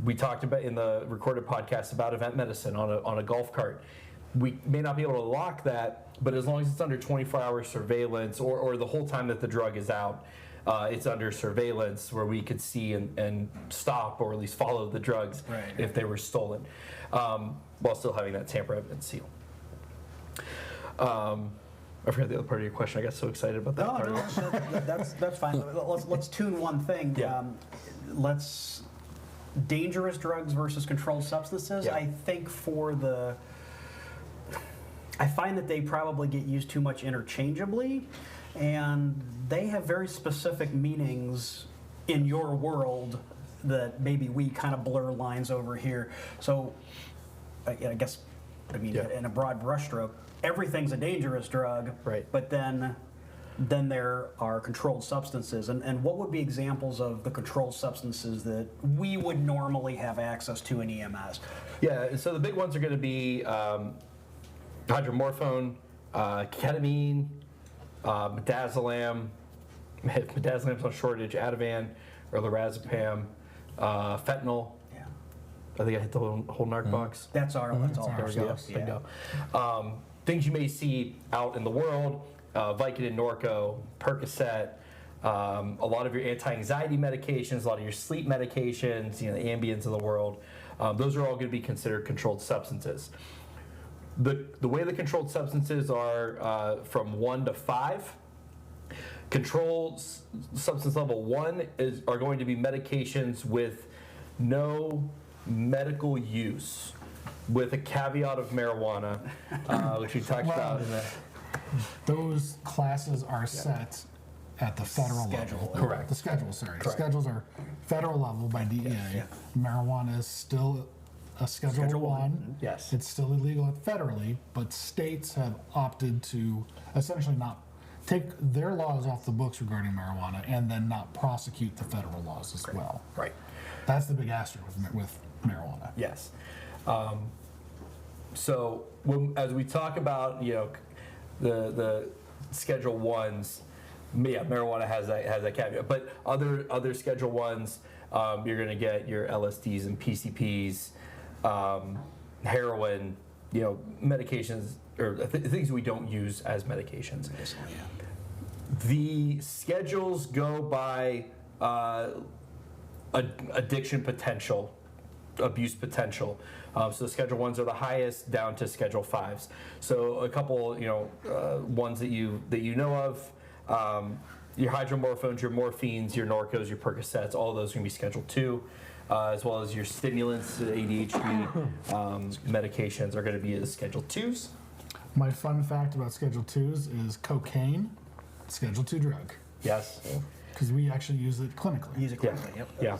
We talked about in the recorded podcast about event medicine on a golf cart. We may not be able to lock that, but as long as it's under 24-hour surveillance or the whole time that the drug is out, it's under surveillance where we could see and stop or at least follow the drugs if they were stolen, while still having that tamper evidence seal. I forgot the other part of your question. I got so excited about that part. No, that's fine. Let's tune one thing. Yeah. Dangerous drugs versus controlled substances. Yeah. I think I find that they probably get used too much interchangeably, and they have very specific meanings in your world that maybe we kind of blur lines over here. So in a broad brushstroke, everything's a dangerous drug, right? But then there are controlled substances. And what would be examples of the controlled substances that we would normally have access to in EMS? Yeah, so the big ones are going to be hydromorphone, ketamine, midazolam, if midazolam's on shortage, Ativan or lorazepam, fentanyl. Yeah. I think I hit the whole narc box. That's all. There we go. Yeah. There you go. Things you may see out in the world, Vicodin, Norco, Percocet, a lot of your anti-anxiety medications, a lot of your sleep medications, the Ambiens of the world, those are all going to be considered controlled substances. The way the controlled substances are from 1 to 5. Controlled substance level 1 are going to be medications with no medical use, with a caveat of marijuana, which we talked about in that. Those classes are set at the federal level. Correct. The schedules, sorry. Correct. Schedules are federal level by DEA. Yes. Marijuana is still a Schedule 1. Yes. It's still illegal federally, but states have opted to essentially not take their laws off the books regarding marijuana and then not prosecute the federal laws as well. Right. That's the big asterisk with marijuana. Yes. So as we talk about, the Schedule 1s, marijuana has that caveat. But other Schedule 1s, you're going to get your LSDs and PCPs, heroin, medications, or things we don't use as medications. The schedules go by addiction potential abuse potential. So Schedule 1s are the highest, down to Schedule 5s. So a couple, ones that you know of, your hydromorphones, your morphines, your Norcos, your Percocets, all of those are going to be Schedule 2, as well as your stimulants, ADHD medications are going to be the Schedule 2s. My fun fact about Schedule 2s is cocaine, Schedule 2 drug, Yes. because we actually use it clinically. Use it Yeah. correctly, yep. Yeah.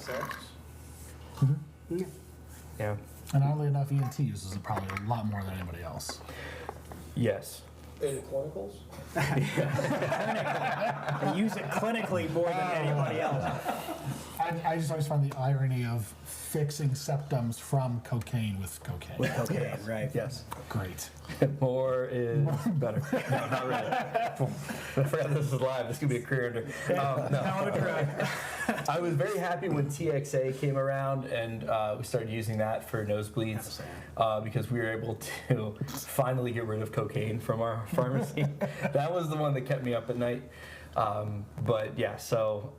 Yeah. And oddly enough, ENT uses it probably a lot more than anybody else. Yes. In clinicals? They use it clinically more than anybody else. I just always find the irony of fixing symptoms from cocaine with cocaine. With cocaine, right? Yes. Great. More is better. No, not really. I forgot this is live. This could be a career ender. No. I was very happy when TXA came around and we started using that for nosebleeds because we were able to finally get rid of cocaine from our pharmacy. That was the one that kept me up at night. But yeah, so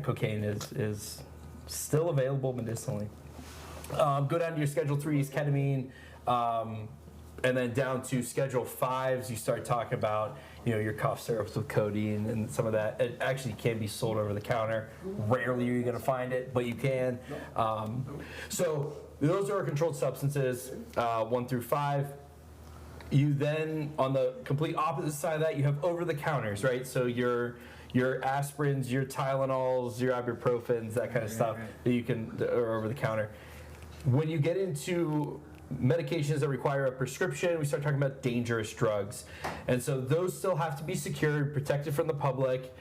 cocaine is still available medicinally. Go down to your Schedule 3s, ketamine, and then down to Schedule 5s, you start talking about your cough syrups with codeine and some of that. It actually can be sold over the counter. Rarely are you going to find it, but you can. So those are our controlled substances, 1 through 5. You then, on the complete opposite side of that, you have over-the-counters, right? So your aspirins, your Tylenols, your ibuprofens, that kind of stuff that you can are over the counter. When you get into medications that require a prescription, we start talking about dangerous drugs, and so those still have to be secured, protected from the public.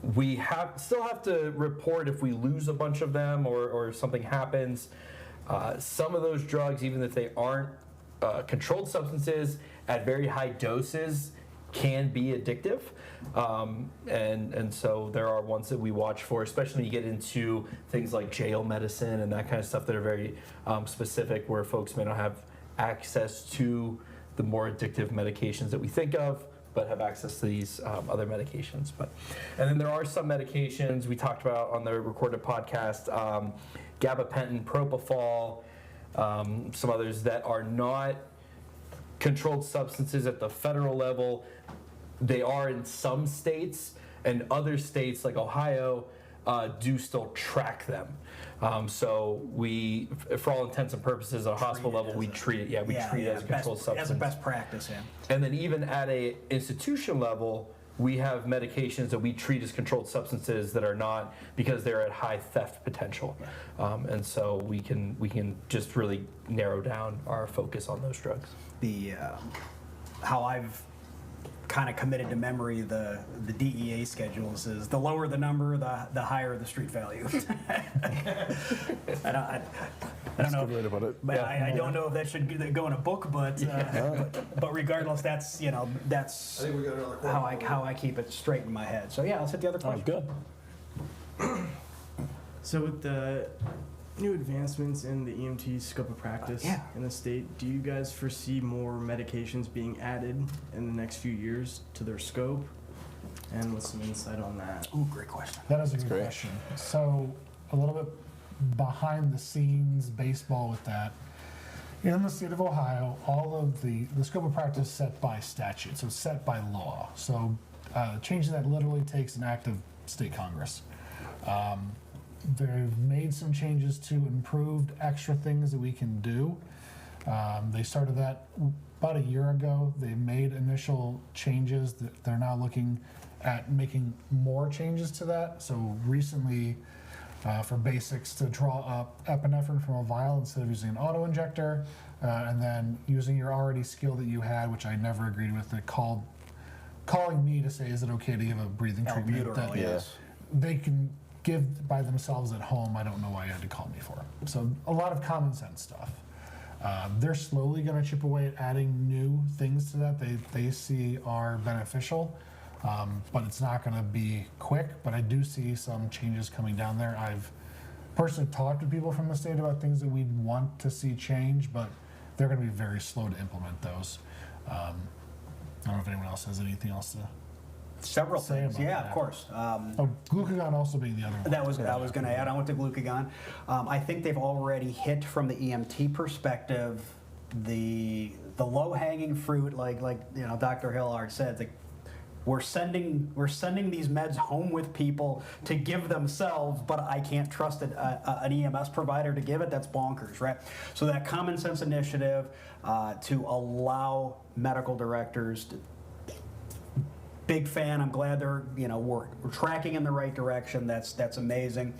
We still have to report if we lose a bunch of them or something happens. Some of those drugs, even if they aren't controlled substances at very high doses, can be addictive, and so there are ones that we watch for, especially when you get into things like jail medicine and that kind of stuff that are very specific, where folks may not have access to the more addictive medications that we think of, but have access to these other medications. And then there are some medications we talked about on the recorded podcast, gabapentin, propofol, some others that are not controlled substances at the federal level. They are in some states, and other states like Ohio do still track them. So we, for all intents and purposes, at a hospital level, we treat it. Yeah, we treat it as a controlled substance. As a best practice, yeah. And then even at a institution level, we have medications that we treat as controlled substances that are not, because they're at high theft potential. And so we can just really narrow down our focus on those drugs. How I've kind of committed to memory the DEA schedules is the lower the number, the higher the street value. I don't know. Good way to put it. But I don't know if that should go in a book, but regardless, that's I think we got another question. how I keep it straight in my head. So yeah, let's hit the other Oh, question. good. So with the new advancements in the EMT scope of practice in the state, do you guys foresee more medications being added in the next few years to their scope? And what's some insight on that? Ooh, great question. That is a good great. question. So a little bit behind the scenes baseball with that. In the state of Ohio, all of the scope of practice is set by statute, so set by law. So changing that literally takes an act of state Congress. They've made some changes to improved extra things that we can do. They started that about a year ago. They made initial changes. They're now looking at making more changes to that. So recently, for basics, to draw up epinephrine from a vial instead of using an auto injector, and then using your already skill that you had, which I never agreed with, that calling me to say, is it okay to give a breathing treatment? Albuterol, That yes. they can give by themselves at home. I don't know why you had to call me for it. So a lot of common sense stuff. They're slowly going to chip away at adding new things to that they see are beneficial, but it's not going to be quick. But I do see some changes coming down there. I've personally talked to people from the state about things that we'd want to see change, but they're going to be very slow to implement those. I don't know if anyone else has anything else to Several say things, about yeah, that? of course. Oh, glucagon also being the other one. That was I was going to add on with the glucagon. I think they've already hit from the EMT perspective the low-hanging fruit, like Dr. Hillard said. We're sending these meds home with people to give themselves, but I can't trust an EMS provider to give it. That's bonkers, right? So that common sense initiative to allow medical directors to. Big fan. I'm glad they're we're tracking in the right direction. That's amazing.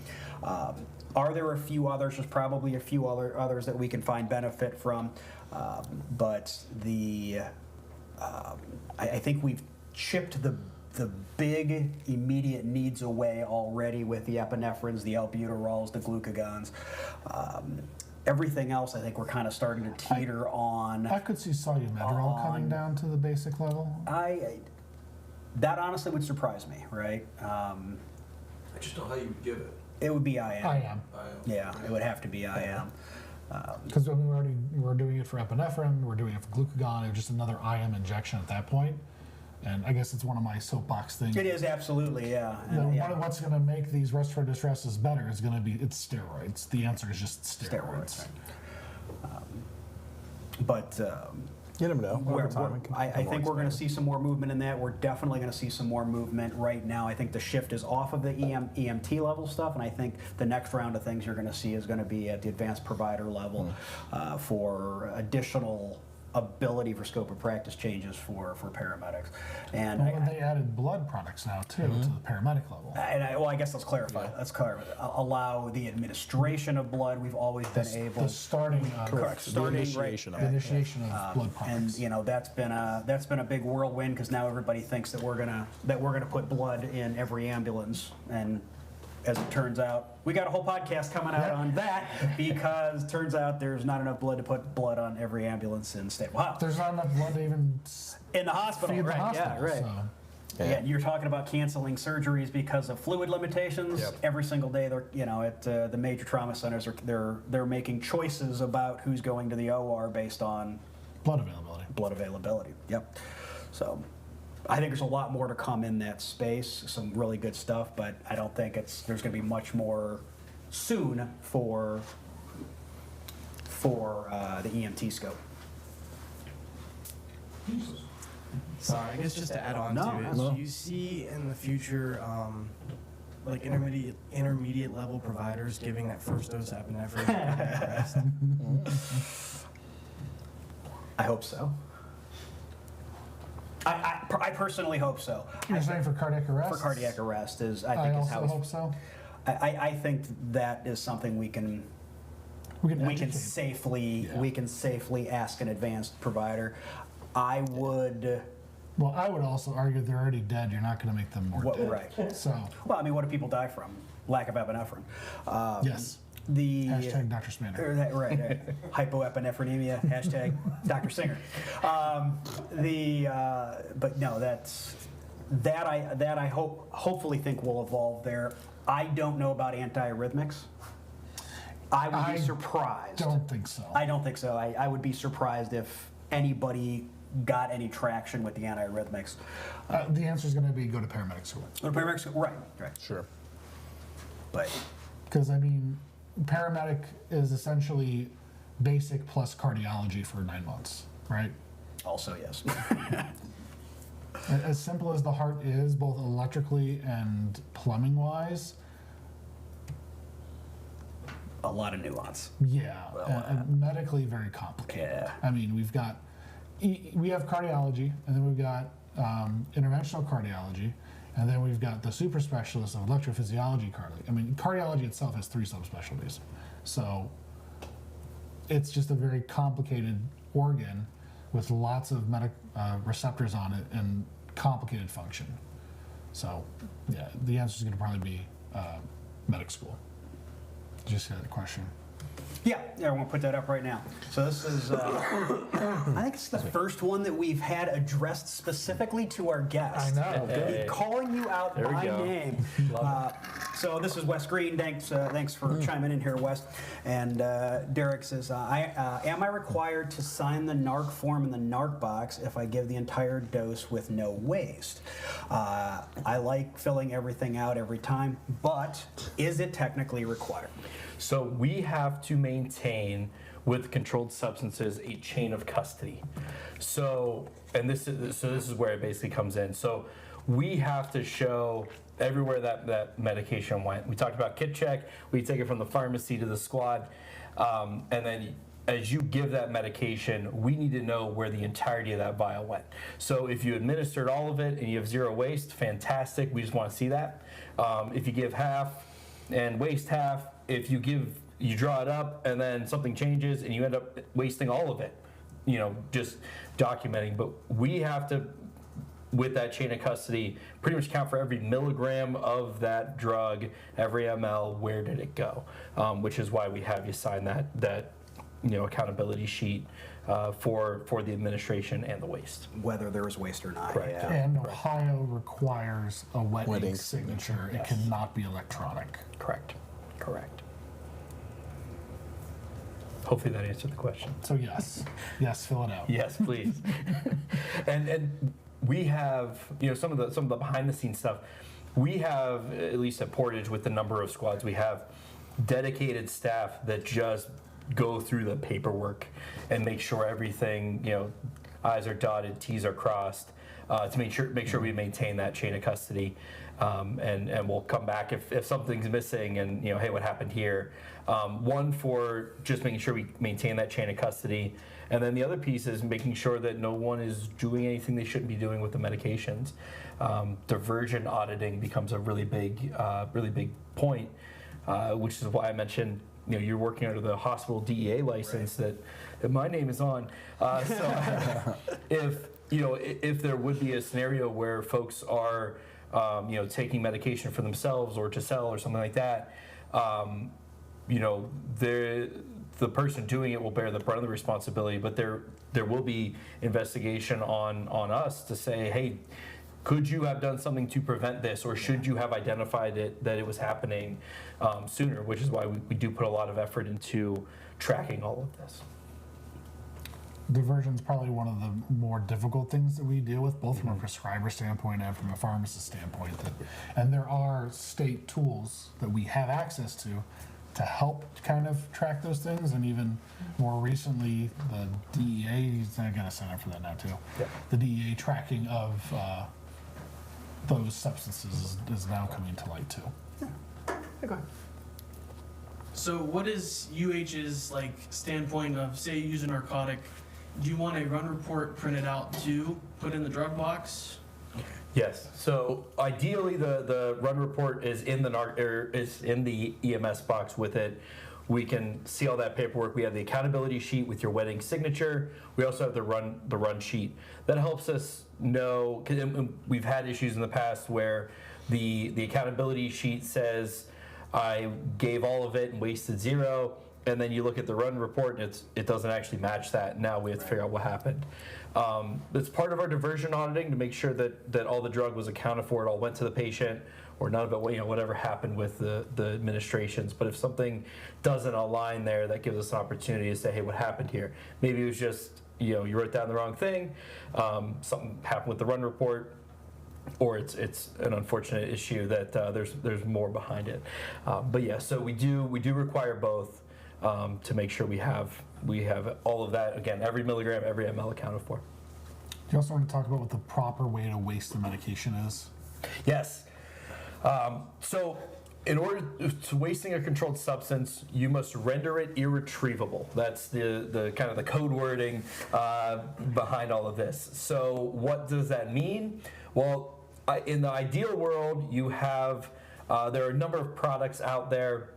Are there a few others? There's probably a few others that we can find benefit from, but I think we've chipped the big immediate needs away already with the epinephrines, the albuterols, the glucagons. Everything else, I think we're kind of starting to teeter on. I could see solumetrol coming down to the basic level. That honestly would surprise me, right? I just know how you would give it. It would be IM. I am. Yeah, it would have to be IM. Because we're doing it for epinephrine, we're doing it for glucagon, it's just another IM injection at that point. And I guess it's one of my soapbox things. It is absolutely, yeah. What's going to make these respiratory distresses better is going to be steroids. The answer is just steroids. But You never know. Over time, it can I become more think we're going to expensive. see some more movement in that. We're definitely going to see some more movement right now. I think the shift is off of the EMT level stuff, and I think the next round of things you're going to see is going to be at the advanced provider level for additional ability for scope of practice changes for paramedics. And And they added blood products now too to the paramedic level. I guess let's clarify. Let's clarify. Allow the administration of blood. We've always been able. The starting of Correct. The Starting initiation right, of the initiation of blood products. and that's been a big whirlwind because now everybody thinks that we're gonna put blood in every ambulance, and as it turns out, we got a whole podcast coming out on that because turns out there's not enough blood to put blood on every ambulance in the state. Wow. There's not enough blood to even In the hospital, feed the right? hospital. Yeah, right. So. Yeah, you're talking about canceling surgeries because of fluid limitations. Yep. Every single day, they're at the major trauma centers, they're making choices about who's going to the OR based on Blood availability. blood availability. Yep. So, I think there's a lot more to come in that space. Some really good stuff, but I don't think there's going to be much more soon for the EMT scope. Sorry, I guess just to add on No, to it, no. do you see in the future, like intermediate level providers giving that first dose of epinephrine? I hope so. I personally hope so. You're saying for cardiac arrest? For cardiac arrest is I is also how hope so. I think that is something we can Educate. safely ask an advanced provider. I would. Well, I would also argue they're already dead. You're not going to make them more dead. Right. So, Well, I mean, what do people die from? Lack of epinephrine. yes. The Hashtag Dr. Spanner. right. Hypoepinephrenemia. Hashtag Dr. Singer. But no, I hopefully think will evolve there. I don't know about antiarrhythmics. I would be surprised. Don't think so. I don't think so. I would be surprised if anybody got any traction with the antiarrhythmics. The answer is going to be go to paramedic school. Paramedics, right. Sure. But Because, I mean, paramedic is essentially basic plus cardiology for 9 months, right? also, yes. As simple as the heart is, both electrically and plumbing wise, A lot of nuance. yeah, medically very complicated. Yeah. I mean, we have cardiology, and then we've got interventional cardiology, and then we've got the super specialist of electrophysiology cardiology. I mean, cardiology itself has 3 subspecialties, so it's just a very complicated organ with lots of receptors on it and complicated function. So, yeah, the answer is going to probably be medic school. Just had a question. Yeah, I'm going to put that up right now. So this is, I think it's the first one that we've had addressed specifically to our guest. I know. Hey. Calling you out There we by go. name. Love So this is Wes Green. Thanks for chiming in here, Wes. And Derek says, am I required to sign the NARC form in the NARC box if I give the entire dose with no waste? I like filling everything out every time, but is it technically required? So we have to maintain with controlled substances a chain of custody. So this is where it basically comes in. So we have to show everywhere that medication went. We talked about kit check. We take it from the pharmacy to the squad, and then as you give that medication, we need to know where the entirety of that vial went. So if you administered all of it and you have zero waste, fantastic. We just want to see that. If you give half and waste half, if you draw it up and then something changes and you end up wasting all of it, just documenting. But we have to, with that chain of custody, pretty much count for every milligram of that drug, every ml, where did it go? Which is why we have you sign that accountability sheet for the administration and the waste. Whether there is waste or not. Correct. Yeah. And Ohio requires a wet Wet ink ink signature. It Yes. cannot be electronic. Correct. Hopefully that answered the question. So yes, fill it out. Yes, please. and we have some of the behind the scenes stuff. We have, at least at Portage, with the number of squads we have, dedicated staff that just go through the paperwork and make sure everything, I's are dotted, T's are crossed, to make sure we maintain that chain of custody. And we'll come back if something's missing and hey, what happened here? One, for just making sure we maintain that chain of custody, and then the other piece is making sure that no one is doing anything they shouldn't be doing with the medications. Diversion auditing becomes a really big point, which is why I mentioned you're working under the hospital DEA license that my name is on. So if there would be a scenario where folks are taking medication for themselves or to sell or something like that, the person doing it will bear the brunt of the responsibility, but there will be investigation on us to say, hey, could you have done something to prevent this, or should you have identified that it was happening sooner, which is why we do put a lot of effort into tracking all of this. Diversion is probably one of the more difficult things that we deal with, both from a prescriber standpoint and from a pharmacist standpoint. And there are state tools that we have access to help kind of track those things. And even more recently, the DEA is going to sign up for that now too. Yeah. The DEA tracking of those substances is now coming to light too. Okay. So what is UH's standpoint of, say you use a narcotic, do you want a run report printed out to put in the drug box? Yes. So ideally, the run report is in the EMS box with it. We can see all that paperwork. We have the accountability sheet with your wet ink signature. We also have the run sheet that helps us know. 'Cause we've had issues in the past where the accountability sheet says I gave all of it and wasted zero. And then you look at the run report and it doesn't actually match that. Now we have to figure out what happened. It's part of our diversion auditing to make sure that all the drug was accounted for, it all went to the patient, or none of it, whatever happened with the administrations. But if something doesn't align there, that gives us an opportunity to say, hey, what happened here? Maybe it was just, you wrote down the wrong thing, something happened with the run report, or it's an unfortunate issue that there's more behind it. But yeah, so we do require both. To make sure we have all of that, again, every milligram, every ml accounted for. Do you also want to talk about what the proper way to waste the medication is? Yes. So in order to wasting a controlled substance, you must render it irretrievable. That's the kind of the code wording behind all of this. So what does that mean? Well, in the ideal world, you have there are a number of products out there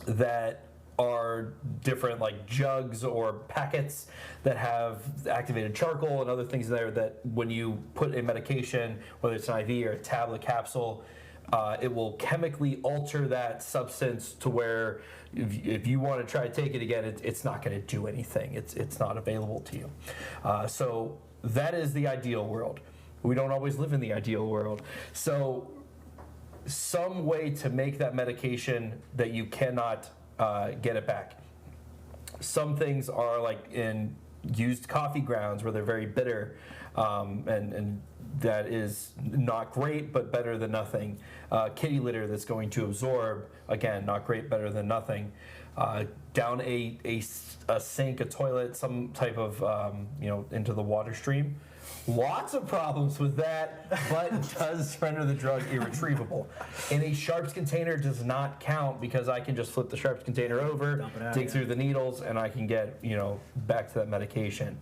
that are different, like jugs or packets that have activated charcoal and other things there that when you put a medication, whether it's an IV or a tablet capsule, it will chemically alter that substance to where if you want to try to take it again, it's not going to do anything. It's not available to you. So that is the ideal world. We don't always live in the ideal world. So some way to make that medication that you cannot get it back. Some things are like in used coffee grounds where they're very bitter, and that is not great, but better than nothing. Kitty litter that's going to absorb, again, not great, better than nothing. Down a sink, a toilet, some type of, into the water stream. Lots of problems with that, but it does render the drug irretrievable. And a sharps container does not count because I can just flip the sharps container over, Dump it out, dig yeah. through through the needles, and I can get, back to that medication.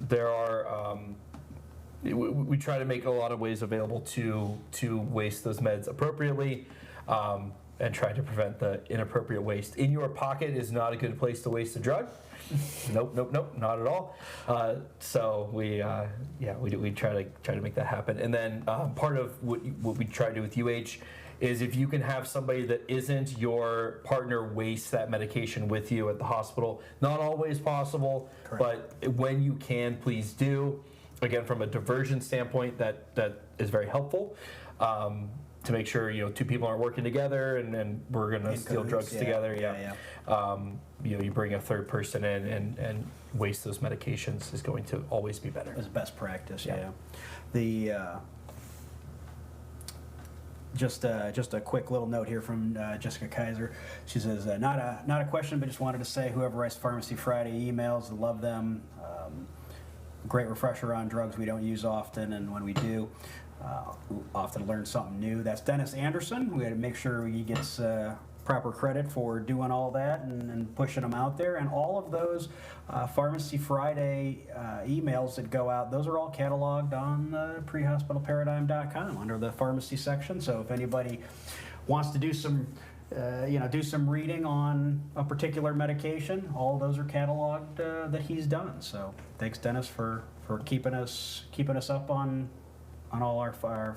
There are, we try to make a lot of ways available to waste those meds appropriately, and try to prevent the inappropriate waste. In your pocket is not a good place to waste a drug. Nope, not at all. So we try to make that happen. And then part of what we try to do with UH is if you can have somebody that isn't your partner waste that medication with you at the hospital. Not always possible, but when you can, please do. Again, from a diversion standpoint, that is very helpful. To make sure two people aren't working together and we're going to steal drugs together. You bring a third person in and waste those medications is going to always be better. It's best practice. The just a quick little note here from Jessica Kaiser. She says, not a question, but just wanted to say whoever writes Pharmacy Friday emails, love them. Great refresher on drugs we don't use often, and when we do, often learn something new. That's Dennis Anderson. We had to make sure he gets proper credit for doing all that and pushing them out there. And all of those Pharmacy Friday emails that go out, those are all cataloged on prehospitalparadigm.com under the pharmacy section. So if anybody wants to do some reading on a particular medication, all those are cataloged that he's done. So thanks, Dennis, for keeping us up on all of our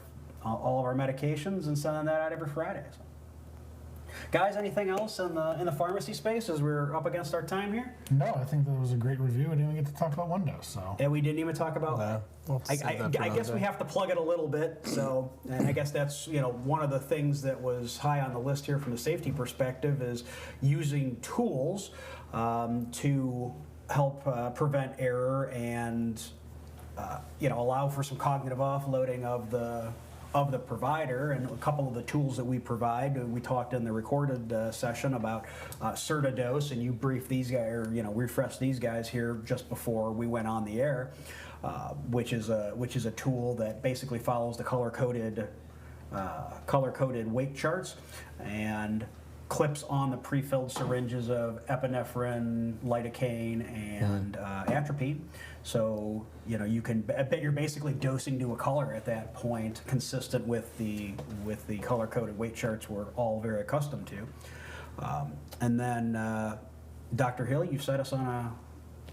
medications and sending that out every Friday. So. Guys, anything else in the pharmacy space as we're up against our time here? No, I think that was a great review. We didn't even get to talk about windows, so. And we didn't even talk about. No, we'll I save that for guess another we day. have to plug it a little bit. So, and I guess that's one of the things that was high on the list here from the safety perspective is using tools to help prevent error and allow for some cognitive offloading of the provider. And a couple of the tools that we provide, we talked in the recorded session about Certidose, and you briefed these guys, or refreshed these guys here just before we went on the air, which is a tool that basically follows the color-coded weight charts and clips on the pre-filled syringes of epinephrine, lidocaine, and atropine. So you're basically dosing to a color at that point, consistent with the color-coded weight charts we're all very accustomed to. And then Dr. Hill, you set us on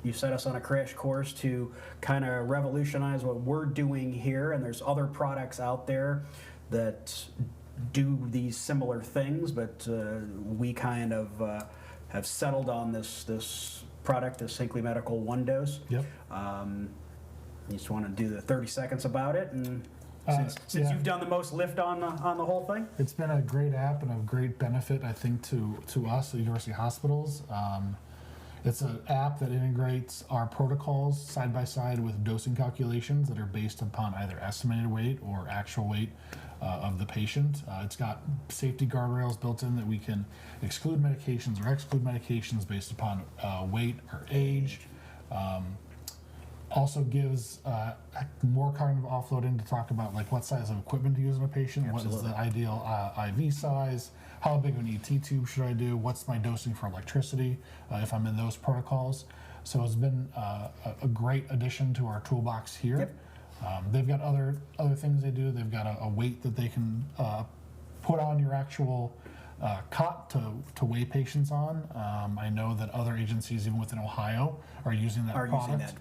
a crash course to kind of revolutionize what we're doing here, and there's other products out there that do these similar things, but we kind of have settled on this product, this Hinkley Medical One Dose. Yep. You just want to do the 30 seconds about it, and since you've done the most lift on the whole thing. It's been a great app and a great benefit, I think, to us, the university hospitals. It's an app that integrates our protocols side by side with dosing calculations that are based upon either estimated weight or actual weight of the patient. It's got safety guardrails built in that we can exclude medications or exclude medications based upon weight or age. Also gives more cognitive offloading to talk about like what size of equipment to use in a patient, Absolutely. what is the ideal IV size, how big of an ET tube should I do, what's my dosing for electricity if I'm in those protocols. So it's been a great addition to our toolbox here. Yep. They've got other things they do. They've got a weight that they can put on your actual cot to weigh patients on. I know that other agencies, even within Ohio, are using that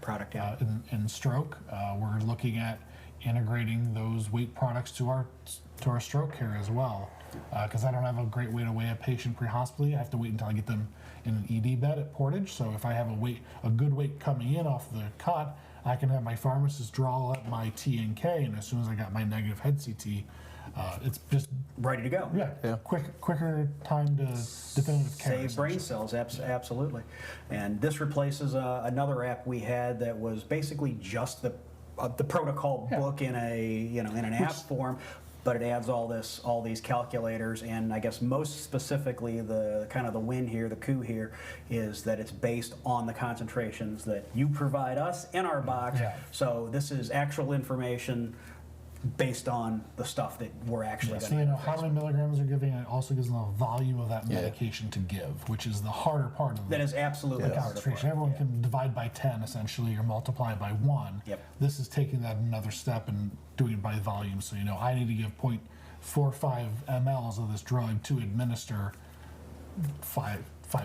product. Yeah. In stroke. We're looking at integrating those weight products to our stroke care as well. Because I don't have a great way to weigh a patient pre-hospitally. I have to wait until I get them in an ED bed at Portage. So if I have a good weight coming in off the cot, I can have my pharmacist draw up my T and K, and as soon as I got my negative head CT, it's just Ready to go. quicker time to definitive care. Save brain cells, absolutely. And this replaces another app we had that was basically just the protocol book in an app form, but it adds all these calculators, and I guess most specifically the kind of the win here, the coup here, is that it's based on the concentrations that you provide us in our box. Yeah. So this is actual information based on the stuff that we're actually So going they to know how many milligrams they're giving, and it also gives them the volume of that medication to give, which is the harder part of That is absolutely the the harder concentration. part. Everyone can divide by 10 essentially, or multiply by 1. Yep. This is taking that another step and doing it by volume. So I need to give 0.45 mLs of this drug to administer five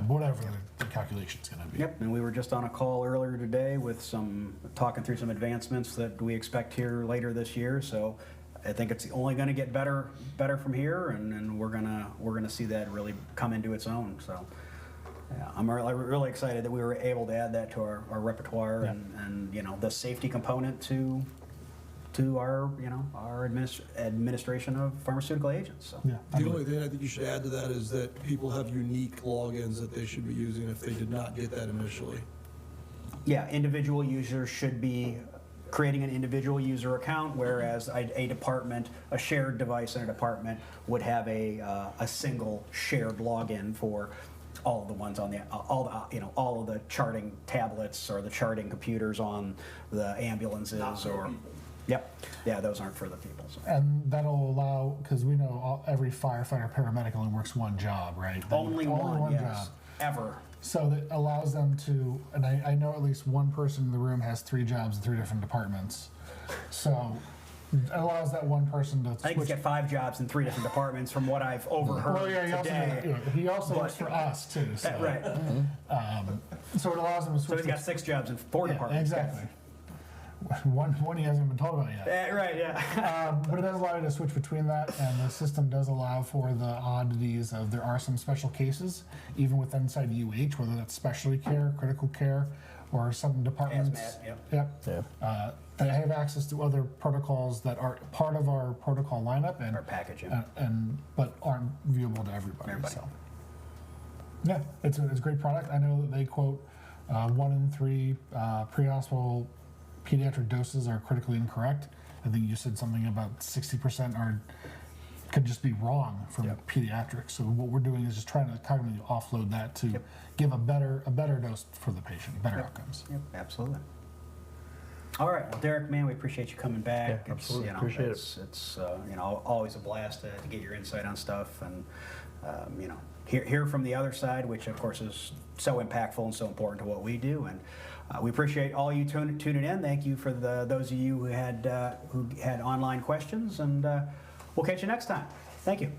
whatever the calculation's going to be. Yep, and we were just on a call earlier today with talking through some advancements that we expect here later this year. So I think it's only going to get better from here, and we're gonna see that really come into its own. So yeah, I'm really excited that we were able to add that to our repertoire, and the safety component to our administration of pharmaceutical agents. So. Yeah. The only thing I think you should add to that is that people have unique logins that they should be using if they did not get that initially. Yeah, individual users should be creating an individual user account, whereas a shared device in a department would have a single shared login for all of the ones on all of the charting tablets or the charting computers on the ambulances or. Yep. Yeah, those aren't for the people. So. And that'll allow, because we know every firefighter paramedic only works one job, right? Only one job. yes, ever. So that allows them to, and I know at least one person in the room has 3 jobs in 3 different departments. So it allows that one person to I think he's got 5 jobs in 3 different departments from what I've overheard Well, yeah, today. he also works for us too. So, Right. So it allows them to So switch. he's got 6 jobs in 4 departments. Exactly. One he hasn't been told about yet. Right, yeah. But it does allow you to switch between that, and the system does allow for the oddities of there are some special cases, even with inside UH, whether that's specialty care, critical care, or some departments. Hazmat, Yep. That have access to other protocols that are part of our protocol lineup and Or packaging. but aren't viewable to everybody. Everybody. So. Yeah, it's a great product. I know that they quote 1 in 3 pre-hospital pediatric doses are critically incorrect. I think you said something about 60% could just be wrong from pediatrics. So what we're doing is just trying to cognitively offload that to give a better dose for the patient, better outcomes. Yep, absolutely. All right, well, Derek, man, we appreciate you coming back. Yeah, absolutely. Appreciate it. It's always a blast to get your insight on stuff and hear from the other side, which of course is so impactful and so important to what we do. And we appreciate all you tuning in. Thank you for those of you who had online questions, and we'll catch you next time. Thank you.